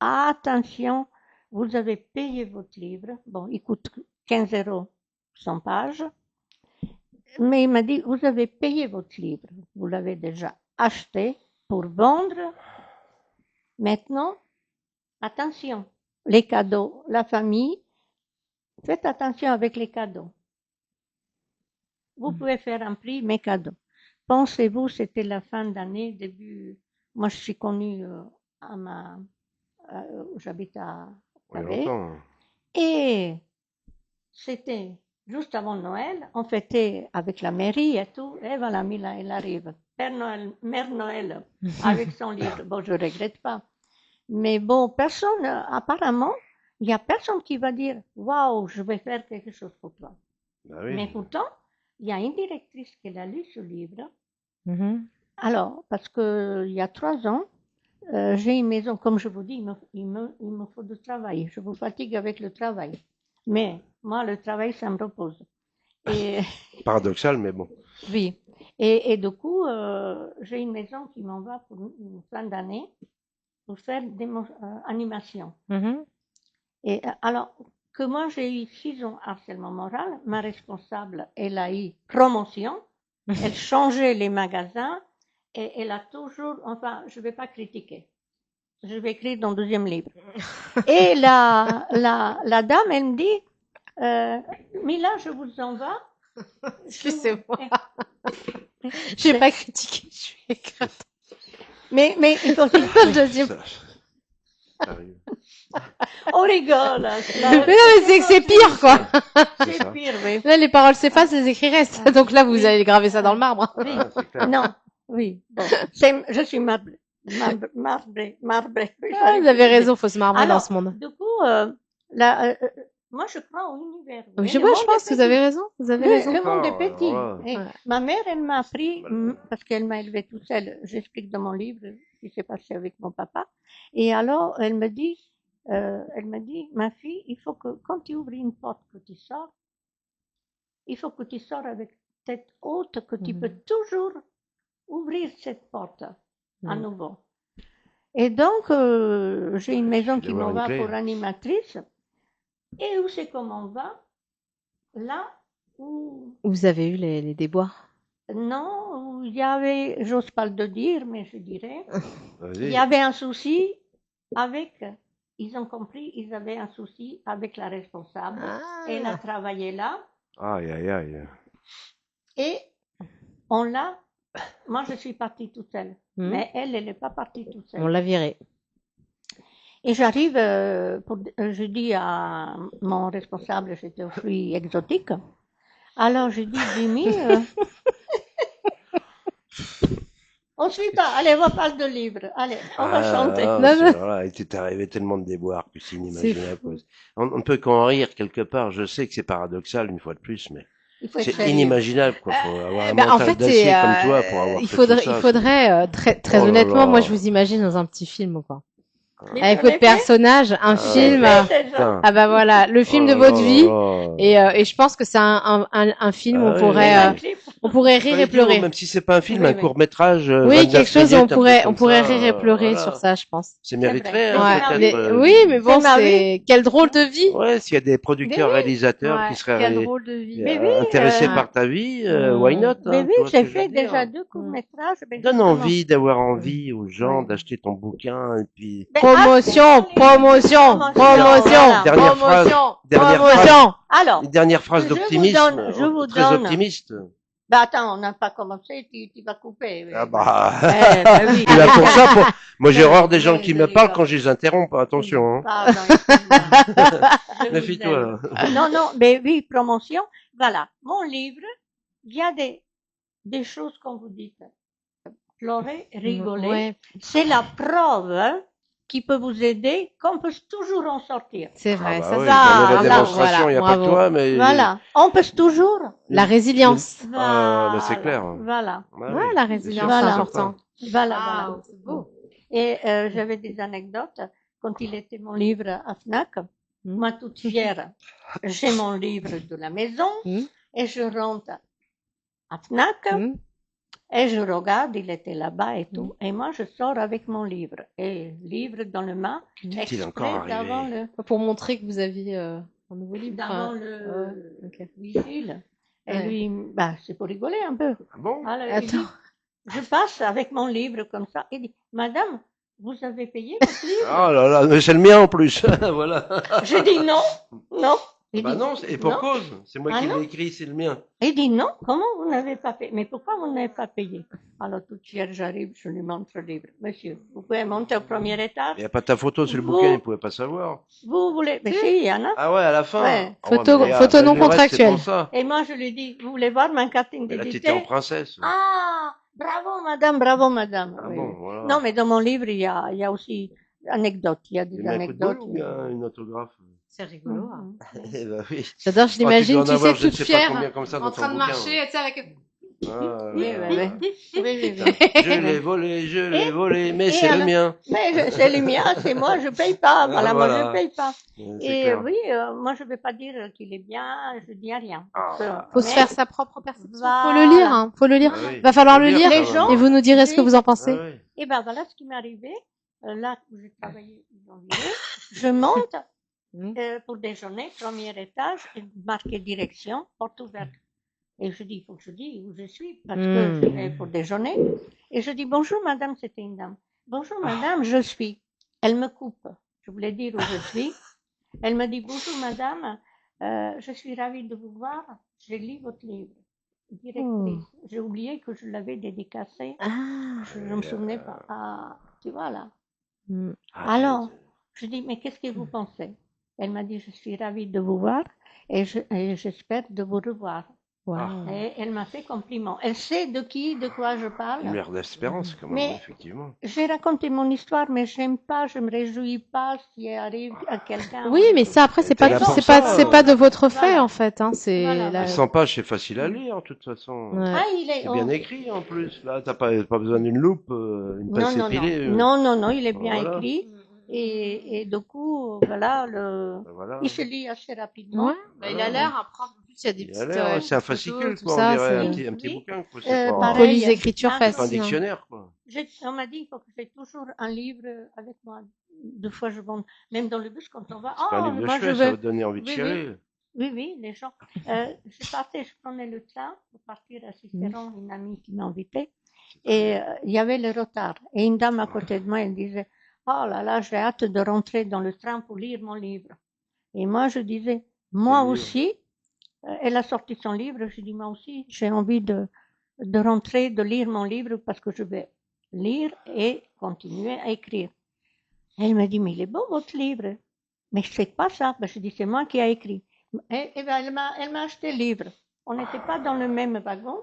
S3: attention, vous avez payé votre livre, bon, il coûte 15 € 100 pages, mais il m'a dit, vous avez payé votre livre, vous l'avez déjà acheté pour vendre, maintenant, attention, les cadeaux, la famille, faites attention avec les cadeaux. Vous pouvez faire un prix, mes cadeaux. Pensez-vous, c'était la fin d'année, début. Moi, je suis connue j'habite à
S2: Il y a
S3: Paris.
S2: longtemps.
S3: Et c'était juste avant Noël. On fêtait avec la mairie et tout. Et voilà, Mila, elle arrive. Mère Noël, avec son livre. Bon, je regrette pas. Mais bon, personne, apparemment, il n'y a personne qui va dire waouh, je vais faire quelque chose pour toi.
S2: Bah oui.
S3: Mais pourtant, il y a une directrice qui a lu ce livre.
S1: Mhm.
S3: Alors, parce que il y a 3 ans, j'ai une maison, comme je vous dis, il me faut du travail. Je vous fatigue avec le travail. Mais moi, le travail, ça me repose. Et
S2: Paradoxal, mais bon.
S3: Oui. Et du coup, j'ai une maison qui m'en va pour une fin d'année pour faire des animations.
S1: Mhm.
S3: Et alors que moi, j'ai eu 6 ans harcèlement moral, ma responsable, elle a eu promotion, elle changeait les magasins et elle a toujours, enfin, je ne vais pas critiquer. Je vais écrire dans le deuxième livre. Et la dame, elle me dit, Mila, je vous envoie.
S1: Excusez-moi. Je vais pas critiquer, je suis écrasée.
S3: Mais il faut dire,
S1: Deuxième.
S2: Ça arrive.
S3: on rigole.
S1: Mais non, mais c'est que c'est pire, quoi.
S2: C'est
S3: C'est
S2: ça.
S3: pire, oui.
S1: Là, les paroles s'effacent, les écrits restent. Donc là, vous
S3: Oui.
S1: allez graver ça dans le marbre.
S3: Oui.
S2: Ah, c'est clair.
S3: Non, oui. Bon, je suis marbrée.
S1: Ah, vous avez raison, faut se marbrer dans
S3: Alors,
S1: ce monde.
S3: du coup, moi, je crois au univers.
S1: Oui,
S3: Mais
S1: je
S3: le
S1: pense
S3: monde
S1: que
S3: est
S1: vous avez
S3: petit.
S1: raison. Vous avez
S3: Le,
S1: raison.
S3: le monde est
S2: Encore,
S3: petit.
S2: alors là.
S3: Et
S1: Ouais.
S3: ma mère, elle m'a appris, parce qu'elle m'a élevée toute seule, j'explique dans mon livre ce qui s'est passé avec mon papa. Et alors, elle me dit, ma fille, il faut que quand tu ouvres une porte, que tu sors, il faut que tu sors avec tête haute, que tu peux toujours ouvrir cette porte à nouveau. Et donc, j'ai une maison qui m'en va pour animatrice. Et où c'est qu'on m'en va? Là où...
S1: Vous avez eu les déboires.
S3: Non, où il y avait, j'ose pas le dire, mais je dirais, il y
S2: Vas-y.
S3: avait un souci avec, ils ont compris, ils avaient un souci avec la responsable. Elle a travaillé là.
S2: Aïe, aïe, aïe.
S3: Et on l'a, moi je suis partie toute seule, mais elle n'est pas partie toute seule.
S1: On l'a virée.
S3: Et j'arrive, je dis à mon responsable, j'étais aux fruits exotiques. Alors je dis, Jimmy, on suit pas, allez, on va passer de livre, allez, on va chanter.
S2: Voilà, il t'est arrivé tellement de déboires que c'est inimaginable. On ne peut qu'en rire quelque part. Je sais que c'est paradoxal une fois de plus, mais c'est inimaginable, quoi. Faut avoir un mental d'acier comme toi pour avoir
S1: il
S2: fait tout ça.
S1: Il faudrait très honnêtement, moi je vous imagine dans un petit film, quoi.
S3: Mais
S1: avec votre personnage, un film. Ah bah voilà, le film de votre vie. Et je pense que c'est un film où on pourrait rire et pleurer.
S2: Même si c'est pas un film, un court métrage.
S1: Oui, quelque chose où on pourrait rire et pleurer sur ça, je pense.
S2: C'est mériterait.
S1: Oui, mais bon, c'est quel drôle de vie.
S2: Ouais, s'il y a des producteurs, réalisateurs qui seraient intéressés par ta vie, why not?
S3: Mais oui, j'ai fait déjà 2 courts-métrages.
S2: Donne envie d'avoir envie aux gens d'acheter ton bouquin et puis.
S1: Promotion.
S3: Alors,
S2: une dernière phrase d'optimisme.
S3: Je vous
S2: très
S3: donne.
S2: Optimiste.
S3: Bah attends, on n'a pas commencé, tu vas couper.
S2: Ah bah.
S3: Oui.
S2: Tu l'as pour ça. Mais j'ai horreur des gens qui me parlent quand je les interromps. Attention.
S3: Hein.
S2: Méfie-toi.
S3: Non, mais oui, promotion. Voilà, mon livre, il y a des choses qu'on vous dit. Pleurer, rigoler. Ouais. C'est la preuve qui peut vous aider, qu'on peut toujours en sortir.
S1: C'est vrai,
S2: ça. Dans la démonstration, il n'y a pas que toi, mais.
S3: Voilà, on peut toujours.
S1: La résilience.
S2: Bah, c'est clair.
S3: Voilà.
S1: Ouais, la résilience, c'est important.
S3: Voilà. C'est beau. Et j'avais des anecdotes. Quand il était mon livre à Fnac, moi toute fière, j'ai mon livre de la maison et je rentre à Fnac. Et je regarde, il était là-bas et tout. Et moi, je sors avec mon livre. Et livre dans le main, exprès d'avant le...
S1: Pour montrer que vous aviez un nouveau livre.
S3: D'avant le vigile. Et lui, bah, c'est pour rigoler un peu.
S2: Ah bon?
S3: Alors, il dit, je passe avec mon livre comme ça. Il dit, Madame, vous avez payé votre livre?
S2: Oh là là, mais c'est le mien en plus. Voilà.
S3: Je dis non.
S2: Bah non, et pour cause. C'est moi qui l'ai écrit, c'est le mien.
S3: Il dit non, comment vous n'avez pas payé? Mais pourquoi vous n'avez pas payé? Alors toute fière, j'arrive, je lui montre le livre. Monsieur, vous pouvez monter au premier étage?
S2: Il n'y a pas ta photo sur le bouquin, il ne pouvait pas savoir.
S3: Vous voulez? Mais si, il y en a.
S2: Ah ouais, à la fin.
S3: Ouais.
S1: Photo non contractuelle.
S3: Et moi, je lui dis, vous voulez voir ma carte d'identité?
S2: Là, tu étais en princesse.
S3: Ah, bravo madame.
S2: Ah bon, voilà.
S3: Non, mais dans mon livre, il y a aussi anecdotes. Il y a des anecdotes.
S2: Il y a une autographe.
S1: C'est rigolo.
S2: Eh ben oui.
S1: J'adore, je l'imagine, tu sais, toute
S2: fière,
S1: en train de marcher, tu sais, avec
S2: Ah,
S3: Oui,
S2: là,
S3: oui,
S2: là.
S3: oui. Oui, oui,
S2: Putain,
S3: oui.
S2: je l'ai volé, mais
S3: Et
S2: c'est le
S3: alors,
S2: mien.
S3: mais c'est le mien, c'est moi, je paye pas. Voilà, moi je
S2: Voilà.
S3: paye pas.
S2: C'est
S3: Et
S2: clair.
S3: oui, moi je vais pas dire qu'il est bien, je dis rien. Parce que-
S2: Ah,
S1: Faut se
S3: mais
S1: faire sa propre perception. Faut le lire,
S3: voilà,
S1: hein. Faut le lire.
S2: ah oui,
S1: Va falloir
S2: faut
S1: le
S2: lire
S1: lire
S3: les
S2: quand
S3: gens,
S1: et
S2: même.
S1: vous nous direz ce que vous en
S2: Ah
S1: pensez.
S2: oui.
S3: et ben voilà ce qui m'est arrivé. Là où j'ai travaillé, ils ont viré. Je monte
S1: Mm.
S3: pour déjeuner, premier étage, et marqué direction, porte ouverte. Et je dis, il faut que je dise où je suis, parce que je vais pour déjeuner. Et je dis, bonjour madame, c'était une dame. Bonjour madame, je suis. Elle me coupe. Je voulais dire où je suis. Elle me dit, bonjour madame, je suis ravie de vous voir. J'ai lu votre livre. Directrice. J'ai oublié que je l'avais dédicacé.
S1: Ah.
S3: Je ne me souvenais pas. Ah, tu vois là.
S1: Mm.
S2: Ah,
S3: Alors, je dis, mais qu'est-ce que vous pensez? Elle m'a dit, je suis ravie de vous voir et j'espère de vous revoir.
S1: Wow.
S3: Et elle m'a fait compliment. Elle sait de quoi je
S2: une
S3: parle.
S2: mère d'espérance quand même,
S3: Mais-
S2: effectivement.
S3: J'ai raconté mon histoire, mais j'aime pas, je me réjouis pas si arrive à quelqu'un.
S1: Oui, mais ça après c'est
S2: T'es
S1: pas
S2: là pour
S1: c'est
S2: ça.
S1: pas de votre fait
S3: Voilà.
S1: en fait, hein. C'est
S3: Voilà,
S1: la-
S2: Les 100 pages, c'est facile à lire, de toute façon.
S1: Ouais.
S3: Ah, il est.
S2: C'est bien écrit en plus. Là, t'as pas besoin d'une loupe, une
S3: Non,
S2: pince
S3: non, non.
S2: épilée.
S3: Non, il est bien
S2: Voilà.
S3: écrit. Et du coup, voilà,
S2: Voilà.
S3: il se lit assez rapidement.
S1: Ouais. Bah, il a l'air un prof. En plus, il y a des
S2: Il a
S1: petites
S2: l'air, c'est un
S1: photos,
S2: fascicule,
S1: tout
S2: quoi. On
S1: ça.
S2: dirait
S1: C'est
S2: un petit
S3: Oui.
S2: bouquin, quoi. C'est pas,
S3: Pareil.
S1: police d'écriture
S3: Ah,
S2: pas un
S1: facile. Hein.
S2: dictionnaire, quoi.
S3: On m'a dit, il faut que j'ai toujours un livre avec moi. Deux fois, je monte. Même dans le bus, quand on va.
S2: C'est pas un
S3: Oh,
S2: livre de
S3: moi, je
S2: chevet, ça
S3: vais.
S2: va te donner envie de
S3: Oui,
S2: chialer.
S3: Oui, les gens. Je prenais le train pour partir à Cicéron, une amie qui m'a invitée. Et il y avait le retard. Et une dame à côté de moi, elle disait, oh là là, j'ai hâte de rentrer dans le train pour lire mon livre. Et moi, je disais, moi
S2: livre
S3: aussi, elle a sorti son livre, je dis, moi aussi, j'ai envie de rentrer, de lire mon livre parce que je vais lire et continuer à écrire. Elle me dit, mais il est beau votre livre. Mais c'est pas ça. Ben, je dis, c'est moi qui ai écrit. Et ben, elle m'a acheté le livre. On n'était pas dans le même wagon.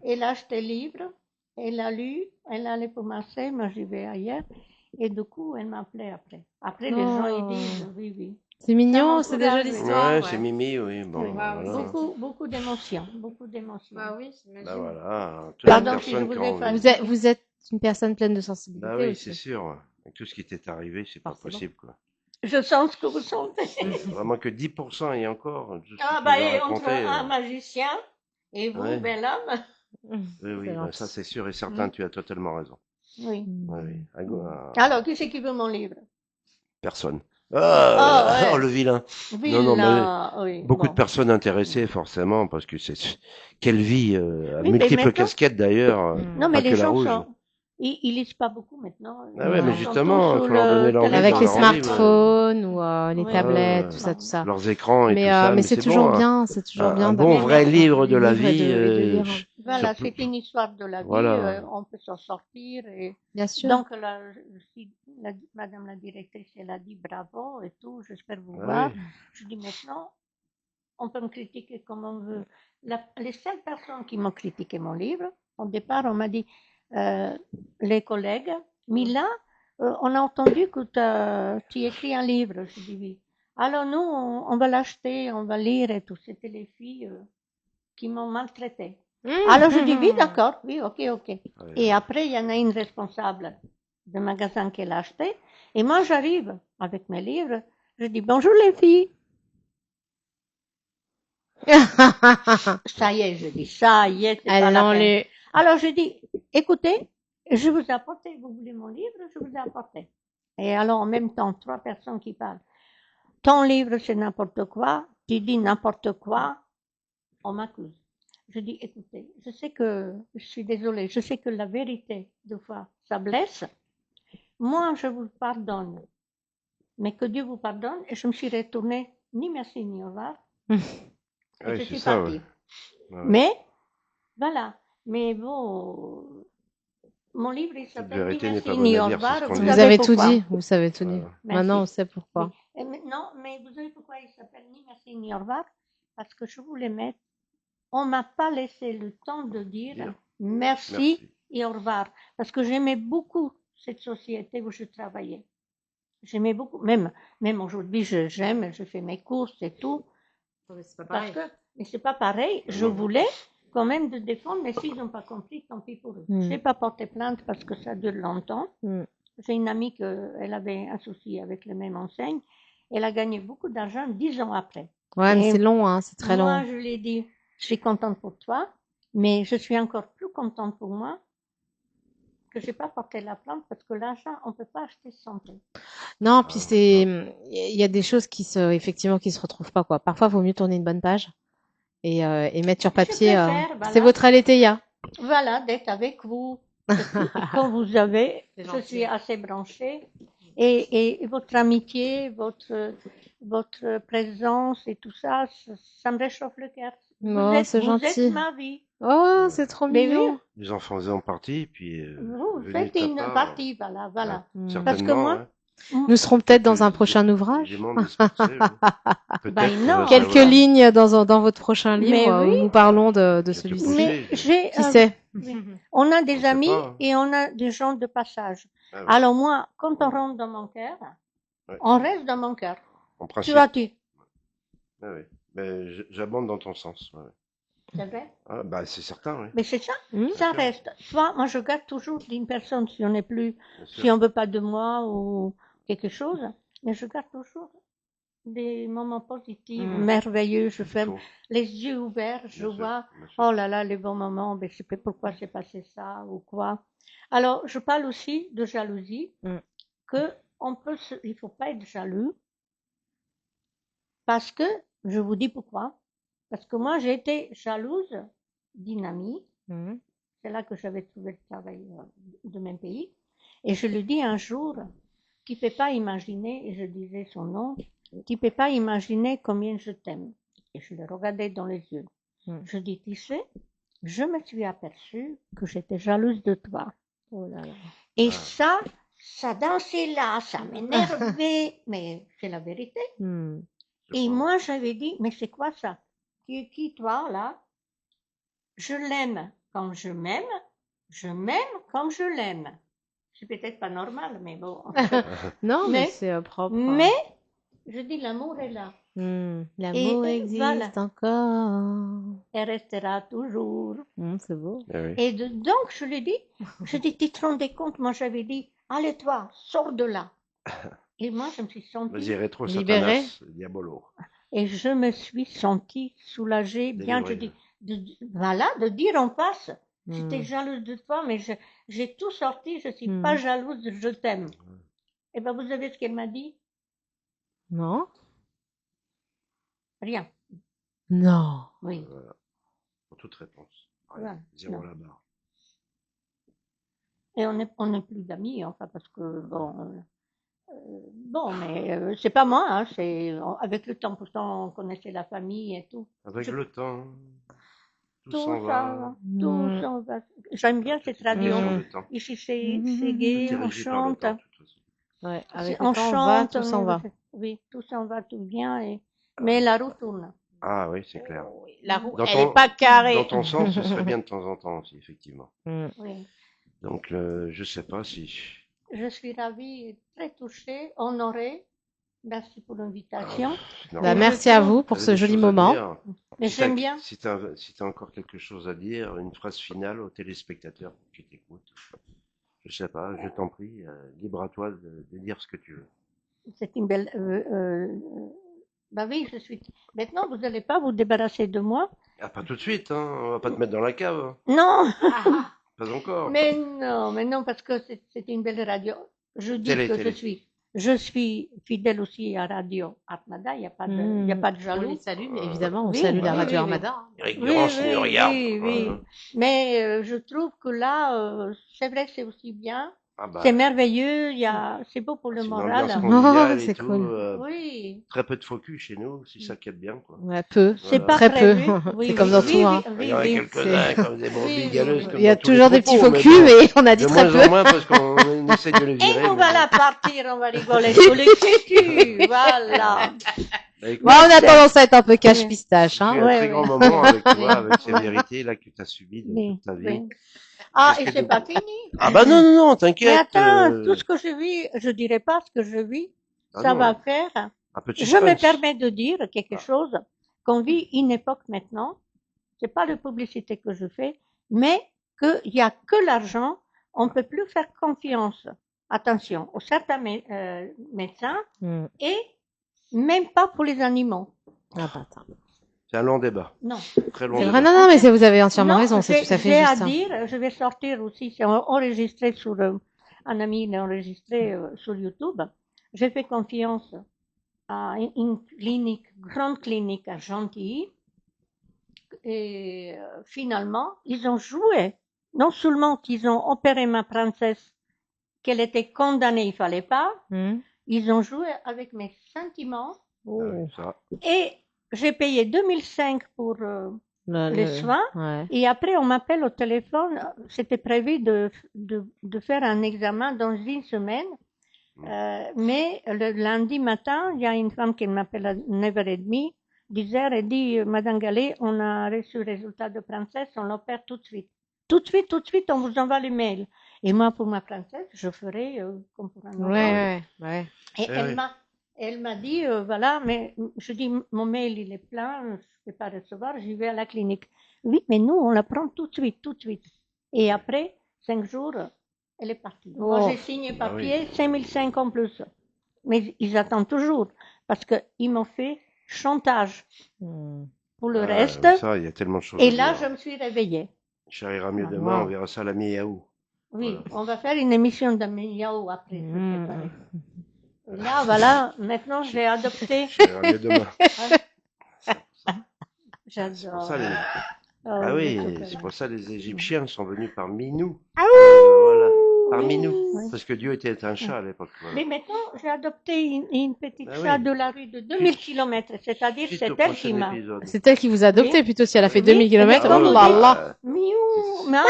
S3: Elle a acheté le livre, elle l'a lu, elle allait pour Marseille, moi j'y vais ailleurs. Et du coup, elle m'appelait après. Après, les gens, ils disent, oui, oui.
S1: C'est mignon,
S3: Ça
S1: c'est des
S3: m'encourage,
S1: jolies
S3: oui.
S1: histoires.
S2: Ouais, c'est Mimi, oui. Bon,
S3: Oui.
S2: voilà.
S3: Beaucoup d'émotions, beaucoup d'émotions.
S1: Bah oui,
S2: Bah
S1: j'imagine.
S2: voilà. Toutes les
S3: Pardon si je
S2: personnes
S3: vous
S2: qui
S3: ai
S2: ont envie.
S3: fatigué.
S1: Vous êtes une personne pleine de sensibilité
S2: Bah oui, c'est
S1: aussi.
S2: sûr. Avec tout ce qui t'est arrivé, c'est pas
S1: Forcément.
S2: possible, quoi.
S3: Je sens ce que vous sentez.
S2: Vraiment que 10% et encore. Tout ce que
S3: Ah,
S2: tu
S3: bah,
S2: nous as
S3: et entre
S2: raconté.
S3: un magicien et vous,
S2: Ouais.
S3: bel homme.
S2: Oui, oui,
S1: C'est
S2: bah,
S1: gentil.
S2: ça c'est sûr et certain, tu as totalement raison.
S3: Oui.
S2: Oui, oui.
S3: Alors, qui c'est qui veut mon livre?
S2: Personne.
S3: Ah, ouais.
S2: Oh, le vilain.
S3: Vilain,
S2: Non, mais
S3: oui.
S2: beaucoup de
S3: Bon.
S2: personnes intéressées, forcément, parce que c'est quelle vie, à
S3: Oui, mais
S2: multiples
S3: maintenant-
S2: casquettes d'ailleurs,
S3: Non, mais
S2: pas
S3: les
S2: que la
S3: gens
S2: rouge.
S3: sont. Ils lisent pas beaucoup maintenant.
S2: Ah ouais, mais
S3: Ils sont
S2: justement,
S3: tous
S2: il
S3: sous
S2: faut leur
S3: le
S2: donner l'envie,
S1: Avec
S2: dans
S1: les
S2: leur livre.
S1: smartphones ou les
S3: Ouais.
S1: tablettes,
S2: Ouais.
S1: tout ça, tout ça.
S2: Leurs écrans et tout ça,
S1: Mais c'est
S2: c'est
S1: toujours
S2: bon,
S1: bien, c'est toujours bien
S2: un bon
S1: d'avoir
S2: vrai livre de
S1: des
S2: la
S1: livres et
S2: vie.
S1: de lire.
S3: Voilà,
S2: surtout-
S3: c'est une histoire de la vie.
S2: Voilà.
S3: On peut s'en sortir. Et...
S1: Bien sûr.
S3: Donc, là, Madame la directrice, elle a dit bravo et tout. J'espère vous
S2: Ah
S3: voir.
S2: oui.
S3: Je dis maintenant, on peut me critiquer comme on veut. Les seules personnes qui m'ont critiqué mon livre, au départ, on m'a dit, les collègues, Mila, on a entendu que tu écris un livre. Je dis oui. Alors nous, on va l'acheter, on va lire et tout. C'était les filles qui m'ont maltraité. Alors je dis oui, d'accord, oui, ok.
S2: Ouais.
S3: Et après, il y en a une responsable de magasin qui l'a acheté. Et moi, j'arrive avec mes livres. Je dis bonjour les filles. Ça y est, je dis, ça y est, c'est pas
S1: Elles
S3: la
S1: l'ont
S3: peine.
S1: lu.
S3: Alors je dis, écoutez, je vous ai apporté, vous voulez mon livre, je vous ai apporté. Et alors en même temps, trois personnes qui parlent. Ton livre, c'est n'importe quoi, tu dis n'importe quoi, on m'accuse. Je dis, écoutez, je sais que, je suis désolée, je sais que la vérité, des fois, ça blesse. Moi, je vous pardonne. Mais que Dieu vous pardonne. Et je me suis retournée, ni merci, ni au revoir. Et
S2: Ouais,
S3: je
S2: c'est
S3: suis
S2: ça,
S3: partie.
S2: ouais. Ouais.
S3: Mais, voilà. Mais bon, mon livre, il s'appelle Ni
S2: vérité n'est
S3: merci,
S2: pas bonne
S3: ni
S2: à
S3: au
S2: dire, c'est
S3: revoir.
S2: ce qu'on
S3: Vous
S2: dit.
S1: Vous
S3: savez
S1: avez tout
S3: pourquoi.
S1: dit, vous savez tout dit.
S2: Voilà.
S1: Maintenant, on
S3: Merci.
S1: sait pourquoi.
S3: Oui. Non, mais vous savez pourquoi il s'appelle Ni merci, ni au revoir? Parce que je voulais mettre, on m'a pas laissé le temps de dire
S2: Dire.
S3: merci,
S2: Merci.
S3: et au revoir. Parce que j'aimais beaucoup cette société où je travaillais. J'aimais beaucoup, même aujourd'hui, j'aime, je fais mes courses et tout.
S1: C'est pas
S3: Parce que, mais c'est pas pareil. Je voulais quand même de défendre, mais s'ils n'ont pas compris, tant pis pour eux.
S1: Mm.
S3: Je n'ai pas porté plainte parce que ça dure longtemps.
S1: Mm.
S3: J'ai une amie elle avait un souci avec les mêmes enseignes. Elle a gagné beaucoup d'argent 10 ans après.
S1: Ouais, mais
S3: Et
S1: c'est long, hein, c'est très
S3: moi,
S1: long.
S3: je lui ai dit, je suis contente pour toi, mais je suis encore plus contente pour moi que j'ai pas porté la plainte parce que l'argent, on peut pas acheter santé.
S1: Non, puis
S2: Ah,
S1: il y a des choses effectivement, qui se retrouvent pas, quoi. Parfois, il vaut mieux tourner une bonne page et mettre sur
S3: Je
S1: papier.
S3: préfère,
S1: C'est
S3: voilà,
S1: votre Aletheia.
S3: voilà, d'être avec vous. Et quand vous avez,
S1: C'est
S3: je
S1: gentil.
S3: suis assez branchée et votre amitié, votre présence et tout ça, ça me réchauffe le cœur.
S1: Oh, c'est
S3: Vous
S1: gentil.
S3: êtes ma vie.
S1: Oh, c'est trop
S3: Mais
S1: mignon.
S2: Les enfants faisaient en partie, puis
S3: Vous
S2: venu
S3: faites
S2: de ta
S3: une
S2: part,
S3: partie, voilà, voilà.
S1: Mm.
S2: certainement,
S3: Parce que moi,
S2: ouais.
S1: Nous serons peut-être dans un
S2: Quelques
S1: prochain ouvrage.
S2: éléments dispersés, oui. Peut-être
S3: Ben
S2: qu'on
S3: non.
S2: va
S1: Quelques
S2: savoir.
S1: lignes dans votre prochain livre
S3: Mais oui.
S1: où nous parlons de
S2: Quelques
S1: celui-ci.
S2: pousser.
S3: mais j'ai,
S1: Qui sait?
S3: oui. On a
S2: On
S3: des
S2: sait
S3: amis
S2: pas.
S3: et on a des gens de passage.
S2: Ah ouais.
S3: Alors moi, quand on rentre dans mon cœur,
S2: Ouais.
S3: on reste dans mon cœur.
S2: En
S3: Tu
S2: principe.
S3: vois-tu,
S2: Ah oui. Mais j'abonde dans ton sens. Ouais.
S3: c'est vrai?
S2: Ah, bah, c'est certain, oui.
S3: Mais c'est ça,
S1: Mm.
S3: ça
S2: sûr.
S3: reste. Soit moi je garde toujours d'une personne si on n'est plus,
S2: Bien sûr.
S3: si on veut pas de moi ou quelque chose, mais je garde toujours des moments positifs,
S1: Mm.
S3: merveilleux. Je
S2: Il
S3: ferme
S2: faut,
S3: les yeux ouverts, je
S2: bien sûr,
S3: vois,
S2: bien sûr.
S3: oh là là, les bons moments, mais je sais pas pourquoi c'est passé ça ou quoi. Alors, je parle aussi de jalousie,
S1: Mm.
S3: que il faut pas être jaloux, parce que, je vous dis pourquoi, parce que moi j'ai été jalouse d'une amie,
S1: Mm.
S3: c'est là que j'avais trouvé le travail de mon pays, et je lui dis un jour, tu peux pas imaginer, et je disais son nom, tu peux pas imaginer combien je t'aime. Et je le regardais dans les yeux.
S1: Mm.
S3: Je dis, tu sais, je me suis aperçue que j'étais jalouse de toi.
S1: Oh là là.
S3: Et
S2: Ah.
S3: ça dansait là, ça m'énervait, mais c'est la vérité.
S1: Mm.
S2: Je
S3: Et
S2: crois.
S3: moi, j'avais dit, mais c'est quoi ça? Tu es qui, toi, là? Je l'aime comme je m'aime comme je l'aime. C'est peut-être pas normal, mais bon.
S1: Non, mais
S3: Mais-
S1: c'est propre.
S3: Mais, je dis, l'amour est là.
S1: Mm. L'amour
S3: Et
S1: existe
S3: voilà.
S1: encore.
S3: Elle restera toujours.
S1: C'est beau.
S2: Ah oui.
S3: Et donc, je lui dis, tu te rendais compte, moi j'avais dit, allez toi, sors de là. Et moi, je me suis sentie,
S2: Vas-y, rétro
S1: Libéré.
S2: Satanas, Diabolo.
S3: et je me suis sentie soulagée, bien, je
S2: Délivré.
S3: dis, voilà, de dire en face, j'étais
S1: Mm.
S3: jalouse de toi, mais j'ai tout sorti, je suis
S1: Mm.
S3: pas jalouse, je t'aime. Et ben, vous savez ce qu'elle m'a dit?
S1: Non?
S3: Rien.
S1: Non.
S3: Oui.
S2: Voilà. Pour toute réponse.
S3: Voilà.
S2: Zéro
S3: Non.
S2: la barre.
S3: Et on n'est plus d'amis, enfin, parce que, bon, mais c'est pas moi, hein, avec le temps, pourtant on connaissait la famille et tout.
S2: Avec
S3: Je-
S2: le temps, tout
S3: Tout
S2: s'en
S3: ça
S2: va.
S3: va, tout
S1: Mm.
S3: s'en va. J'aime bien cette
S2: C'est une question
S3: radio.
S2: de temps.
S3: Ici,
S1: Mm.
S3: c'est gai,
S2: Tout est
S3: on
S2: régi par le
S3: chante.
S2: temps, de toute façon.
S1: Ouais, avec
S3: On
S1: le temps,
S3: chante,
S1: tout s'en va.
S3: oui, tout s'en va, tout vient, mais la roue tourne.
S2: Ah oui, c'est clair.
S1: Oui, la roue,
S2: Dans
S1: elle
S2: ton-
S1: est pas carrée.
S2: Dans ton sens, ce serait bien de temps en temps aussi, effectivement.
S1: Mm.
S3: Oui.
S2: Donc, je sais pas si...
S3: Je suis ravie et très touchée, honorée. Merci pour l'invitation.
S2: Non,
S1: Bah,
S3: Et
S1: merci
S3: je
S1: à
S3: trouve-
S1: vous pour
S2: t'avais
S1: ce
S2: des
S1: joli
S2: choses à
S1: moment.
S2: dire.
S3: Mais
S2: Si t'as-
S3: j'aime bien.
S2: Si t'as encore quelque chose à dire, une phrase finale aux téléspectateurs qui t'écoutent, je sais pas, je t'en prie, libre à toi de dire ce que tu veux.
S3: C'est une belle. Bah oui, je suis. Maintenant, vous n'allez pas vous débarrasser de moi.
S2: Ah, pas tout de suite, hein, on va pas te mettre dans la cave, hein.
S3: Non,
S2: Pas encore.
S3: mais non, parce que c'est une belle radio. Je dis
S2: Télé,
S3: que
S2: télé.
S3: je suis fidèle aussi à Radio Armada. Il n'y a pas de, il y a pas de
S1: On
S3: jaloux.
S1: les salue, mais évidemment, on
S3: Oui,
S1: salue la
S3: oui,
S1: radio
S3: oui,
S1: Armada.
S2: Eric
S3: Oui,
S2: Durand, si
S3: oui,
S2: nous regarde.
S3: oui, oui. Mais je trouve que là, c'est vrai que c'est aussi bien.
S2: Ah bah,
S3: C'est merveilleux. C'est beau pour le
S2: c'est une
S3: moral.
S2: ambiance conviviale
S1: c'est
S2: et tout.
S1: cool.
S3: Oui.
S2: Très peu de focus chez nous, c'est ça qui est bien, quoi.
S1: Ouais, peu.
S3: C'est
S2: Voilà.
S3: pas
S1: Très peu.
S3: prévu. Oui,
S1: C'est comme
S3: oui,
S1: dans
S3: oui,
S1: tout, hein.
S3: oui,
S2: Il y en a
S3: oui.
S2: quelques-uns comme des brebis
S3: Oui,
S2: galeuses.
S3: oui.
S2: comme
S1: Il y a
S2: dans tous les
S1: toujours des petits
S2: troupeaux,
S1: faux
S2: mais
S1: culs,
S2: bon,
S1: mais on a dit
S2: de
S1: très
S2: moins
S1: peu.
S2: en moins parce qu'on essaie de les virer.
S3: Et nous
S2: mais
S3: voilà
S2: bon.
S3: partir, on va rigoler sur les têtus, voilà.
S2: Bah, écoute,
S1: Ouais, on a tendance à être un peu cache-pistache,
S2: c'est
S1: hein.
S2: un
S3: Ouais,
S2: très
S3: ouais.
S2: grand moment avec toi,
S3: Oui.
S2: avec ces vérités là que tu as subies de
S3: Oui,
S2: toute ta vie.
S3: oui. Ah,
S2: Qu'est-ce
S3: et
S2: que
S3: c'est
S2: tu-
S3: pas fini.
S2: Ah bah non, non, non,
S3: Mais
S2: t'inquiète.
S3: attends, tout ce que je vis, je dirais pas ce que je vis,
S2: Ah
S3: ça
S2: non,
S3: va faire.
S2: un peu de
S3: Je me
S2: suspense.
S3: permets de dire quelque
S2: Ah.
S3: chose, qu'on vit une époque maintenant c'est pas la publicité que je fais, mais qu'il y a que l'argent, on peut plus faire confiance. Attention, aux certains médecins et même pas pour les animaux.
S1: Ah, bah, attends.
S2: C'est un long débat.
S3: Non.
S2: Très long
S1: C'est
S2: débat.
S1: vrai, non, mais vous avez entièrement
S3: Non,
S1: raison, c'est tout à fait
S3: j'ai
S1: juste.
S3: à
S1: hein.
S3: dire, je vais sortir aussi, c'est enregistré sur, un ami l'a enregistré sur YouTube. J'ai fait confiance à une clinique, grande clinique à Gentilly. Et finalement, ils ont joué. Non seulement qu'ils ont opéré ma princesse, qu'elle était condamnée, il fallait pas, ils ont joué avec mes sentiments.
S2: Ah, ça.
S3: Et j'ai payé 2005 pour les soins.
S1: Ouais.
S3: Et après, on m'appelle au téléphone. C'était prévu de faire un examen dans une semaine. Mais le lundi matin, il y a une femme qui m'appelle à 9h30, 10h, et dit, Madame Gallet, on a reçu le résultat de princesse, on l'opère tout de suite. Tout de suite, on vous envoie le mail. Et moi, pour ma princesse, je ferai comme pour un enfant.
S1: Ouais.
S3: Et elle m'a dit, voilà, mais je dis, mon mail, il est plein, je ne peux pas recevoir, j'y vais à la clinique. Oui, mais nous, on la prend tout de suite. Et après, 5 jours, elle est partie.
S1: Oh.
S3: Moi, j'ai signé papier, 5005 en plus. Mais ils attendent toujours, parce qu'ils m'ont fait chantage. Pour le reste.
S2: Ça, il y a tellement de choses.
S3: Et là, je me suis réveillée.
S2: Ça ira mieux demain, on verra ça à la mi-août.
S3: Oui, voilà. On va faire une émission de mi-août après. Là, voilà, maintenant j'ai adopté.
S2: Ça ira mieux demain.
S3: J'adore.
S2: Ah oui, c'est pour ça que les Égyptiens sont venus parmi nous.
S1: Ah
S2: voilà, parmi nous. Oui. Parce que Dieu était un chat à l'époque. Voilà.
S3: Mais maintenant, j'ai adopté une petite chat de la rue de 2000 km, c'est-à-dire c'est elle qui m'a.
S1: C'est elle qui vous a adopté plutôt si elle a fait 2000 km.
S3: Oh
S1: là là.
S3: Miou,
S2: quelqu'un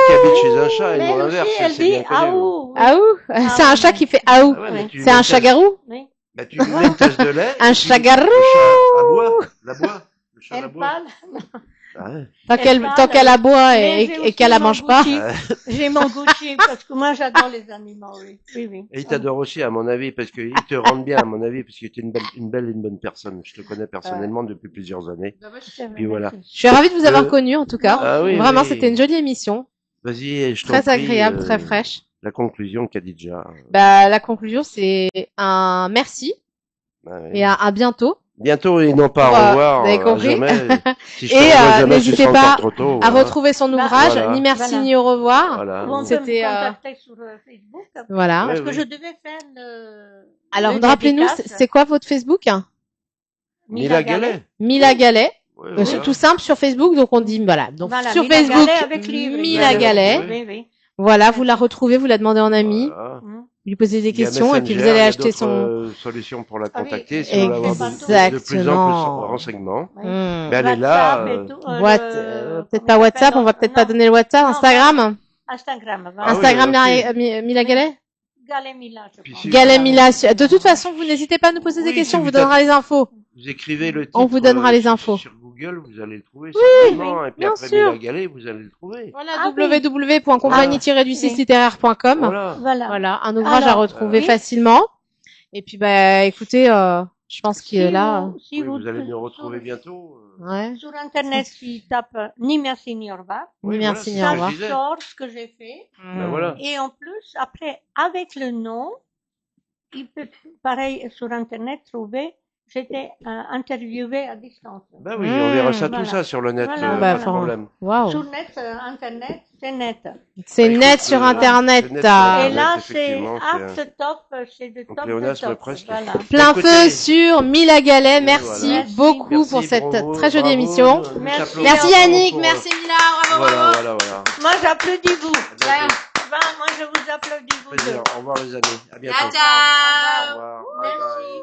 S2: qui habite chez un chat et non l'inverse.
S3: Elle dit aou.
S1: Aou. C'est un chat qui fait aou. C'est un chat-garou.
S3: Oui.
S2: Bah, tu lui mets une tasse de lait.
S1: Un chat-garou.
S2: Le chat
S3: elle parle.
S2: Ah ouais.
S1: Tant qu'elle aboie et qu'elle la mange pas.
S3: J'ai mon Gucci parce que moi j'adore les animaux, oui.
S2: Et ils t'adorent aussi, à mon avis, parce qu'ils te rendent bien, à mon avis, parce que tu es une bonne personne. Je te connais personnellement depuis plusieurs années. Puis voilà.
S1: Je suis ravie de vous avoir connu, en tout cas.
S2: Ah oui,
S1: vraiment, c'était une jolie émission.
S2: Vas-y, je t'en
S1: prie. Très
S2: prie,
S1: agréable, très fraîche.
S2: La conclusion, Khadija.
S1: Bah, la conclusion, c'est un merci. Et à bientôt.
S2: Bientôt et non pas au revoir.
S1: Vous avez compris.
S2: Jamais. Si je
S1: et n'hésitez pas
S2: tôt,
S1: à retrouver son ouvrage, ni merci ni au revoir.
S2: Voilà.
S3: On peut me contacter sur Facebook.
S1: Voilà.
S3: Parce que je devais faire le.
S1: Alors, rappelez-nous, c'est quoi votre Facebook?
S2: Mila Gallet.
S1: Mila Gallet. Tout simple sur Facebook, donc on dit voilà. Donc sur Facebook, Mila Gallet. Voilà, vous la retrouvez, vous la demandez en ami. Lui poser des questions et puis vous allez acheter son
S2: solution pour la contacter si
S1: on
S2: veut avoir de plus en plus de renseignements. Mais elle est là.
S1: Peut-être pas WhatsApp, on va peut-être pas donner le WhatsApp, Instagram. Instagram Mila Gallet.
S3: Gallet Mila, je pense.
S1: Gallet Mila. De toute façon, vous n'hésitez pas à nous poser des questions, on vous donnera les infos.
S2: Vous écrivez le titre.
S1: On vous donnera les infos.
S2: Sur Google, vous allez le trouver certainement. Et puis après Mila Gallet, vous allez le trouver.
S1: Voilà, www.compagnie-du6littéraire.com. Voilà, un ouvrage à retrouver facilement. Et puis, bah, écoutez, je pense qu'il est là.
S2: Vous allez nous retrouver bientôt.
S3: Sur Internet, s'il tape ni merci ni au revoir.
S1: Ni merci ni au revoir.
S3: Ça sort ce que j'ai fait. Et en plus, après, avec le nom, il peut, pareil, sur Internet, trouver. J'étais interviewée à distance.
S2: Ben oui, on verra ça tout ça sur le net, pas de problème.
S1: Wow.
S3: Sur net, Internet, c'est net.
S1: C'est net sur Internet.
S3: Et là, c'est Art Top, c'est de top de top.
S2: Voilà.
S1: Plein feu sur Mila Gallet. Merci beaucoup pour cette très jolie émission. Merci Yannick, merci Mila.
S2: Bravo.
S3: Moi, j'applaudis vous. Moi, je vous applaudis vous deux.
S2: Au revoir les amis. À bientôt.
S1: Ciao.
S2: Au revoir.
S3: Merci.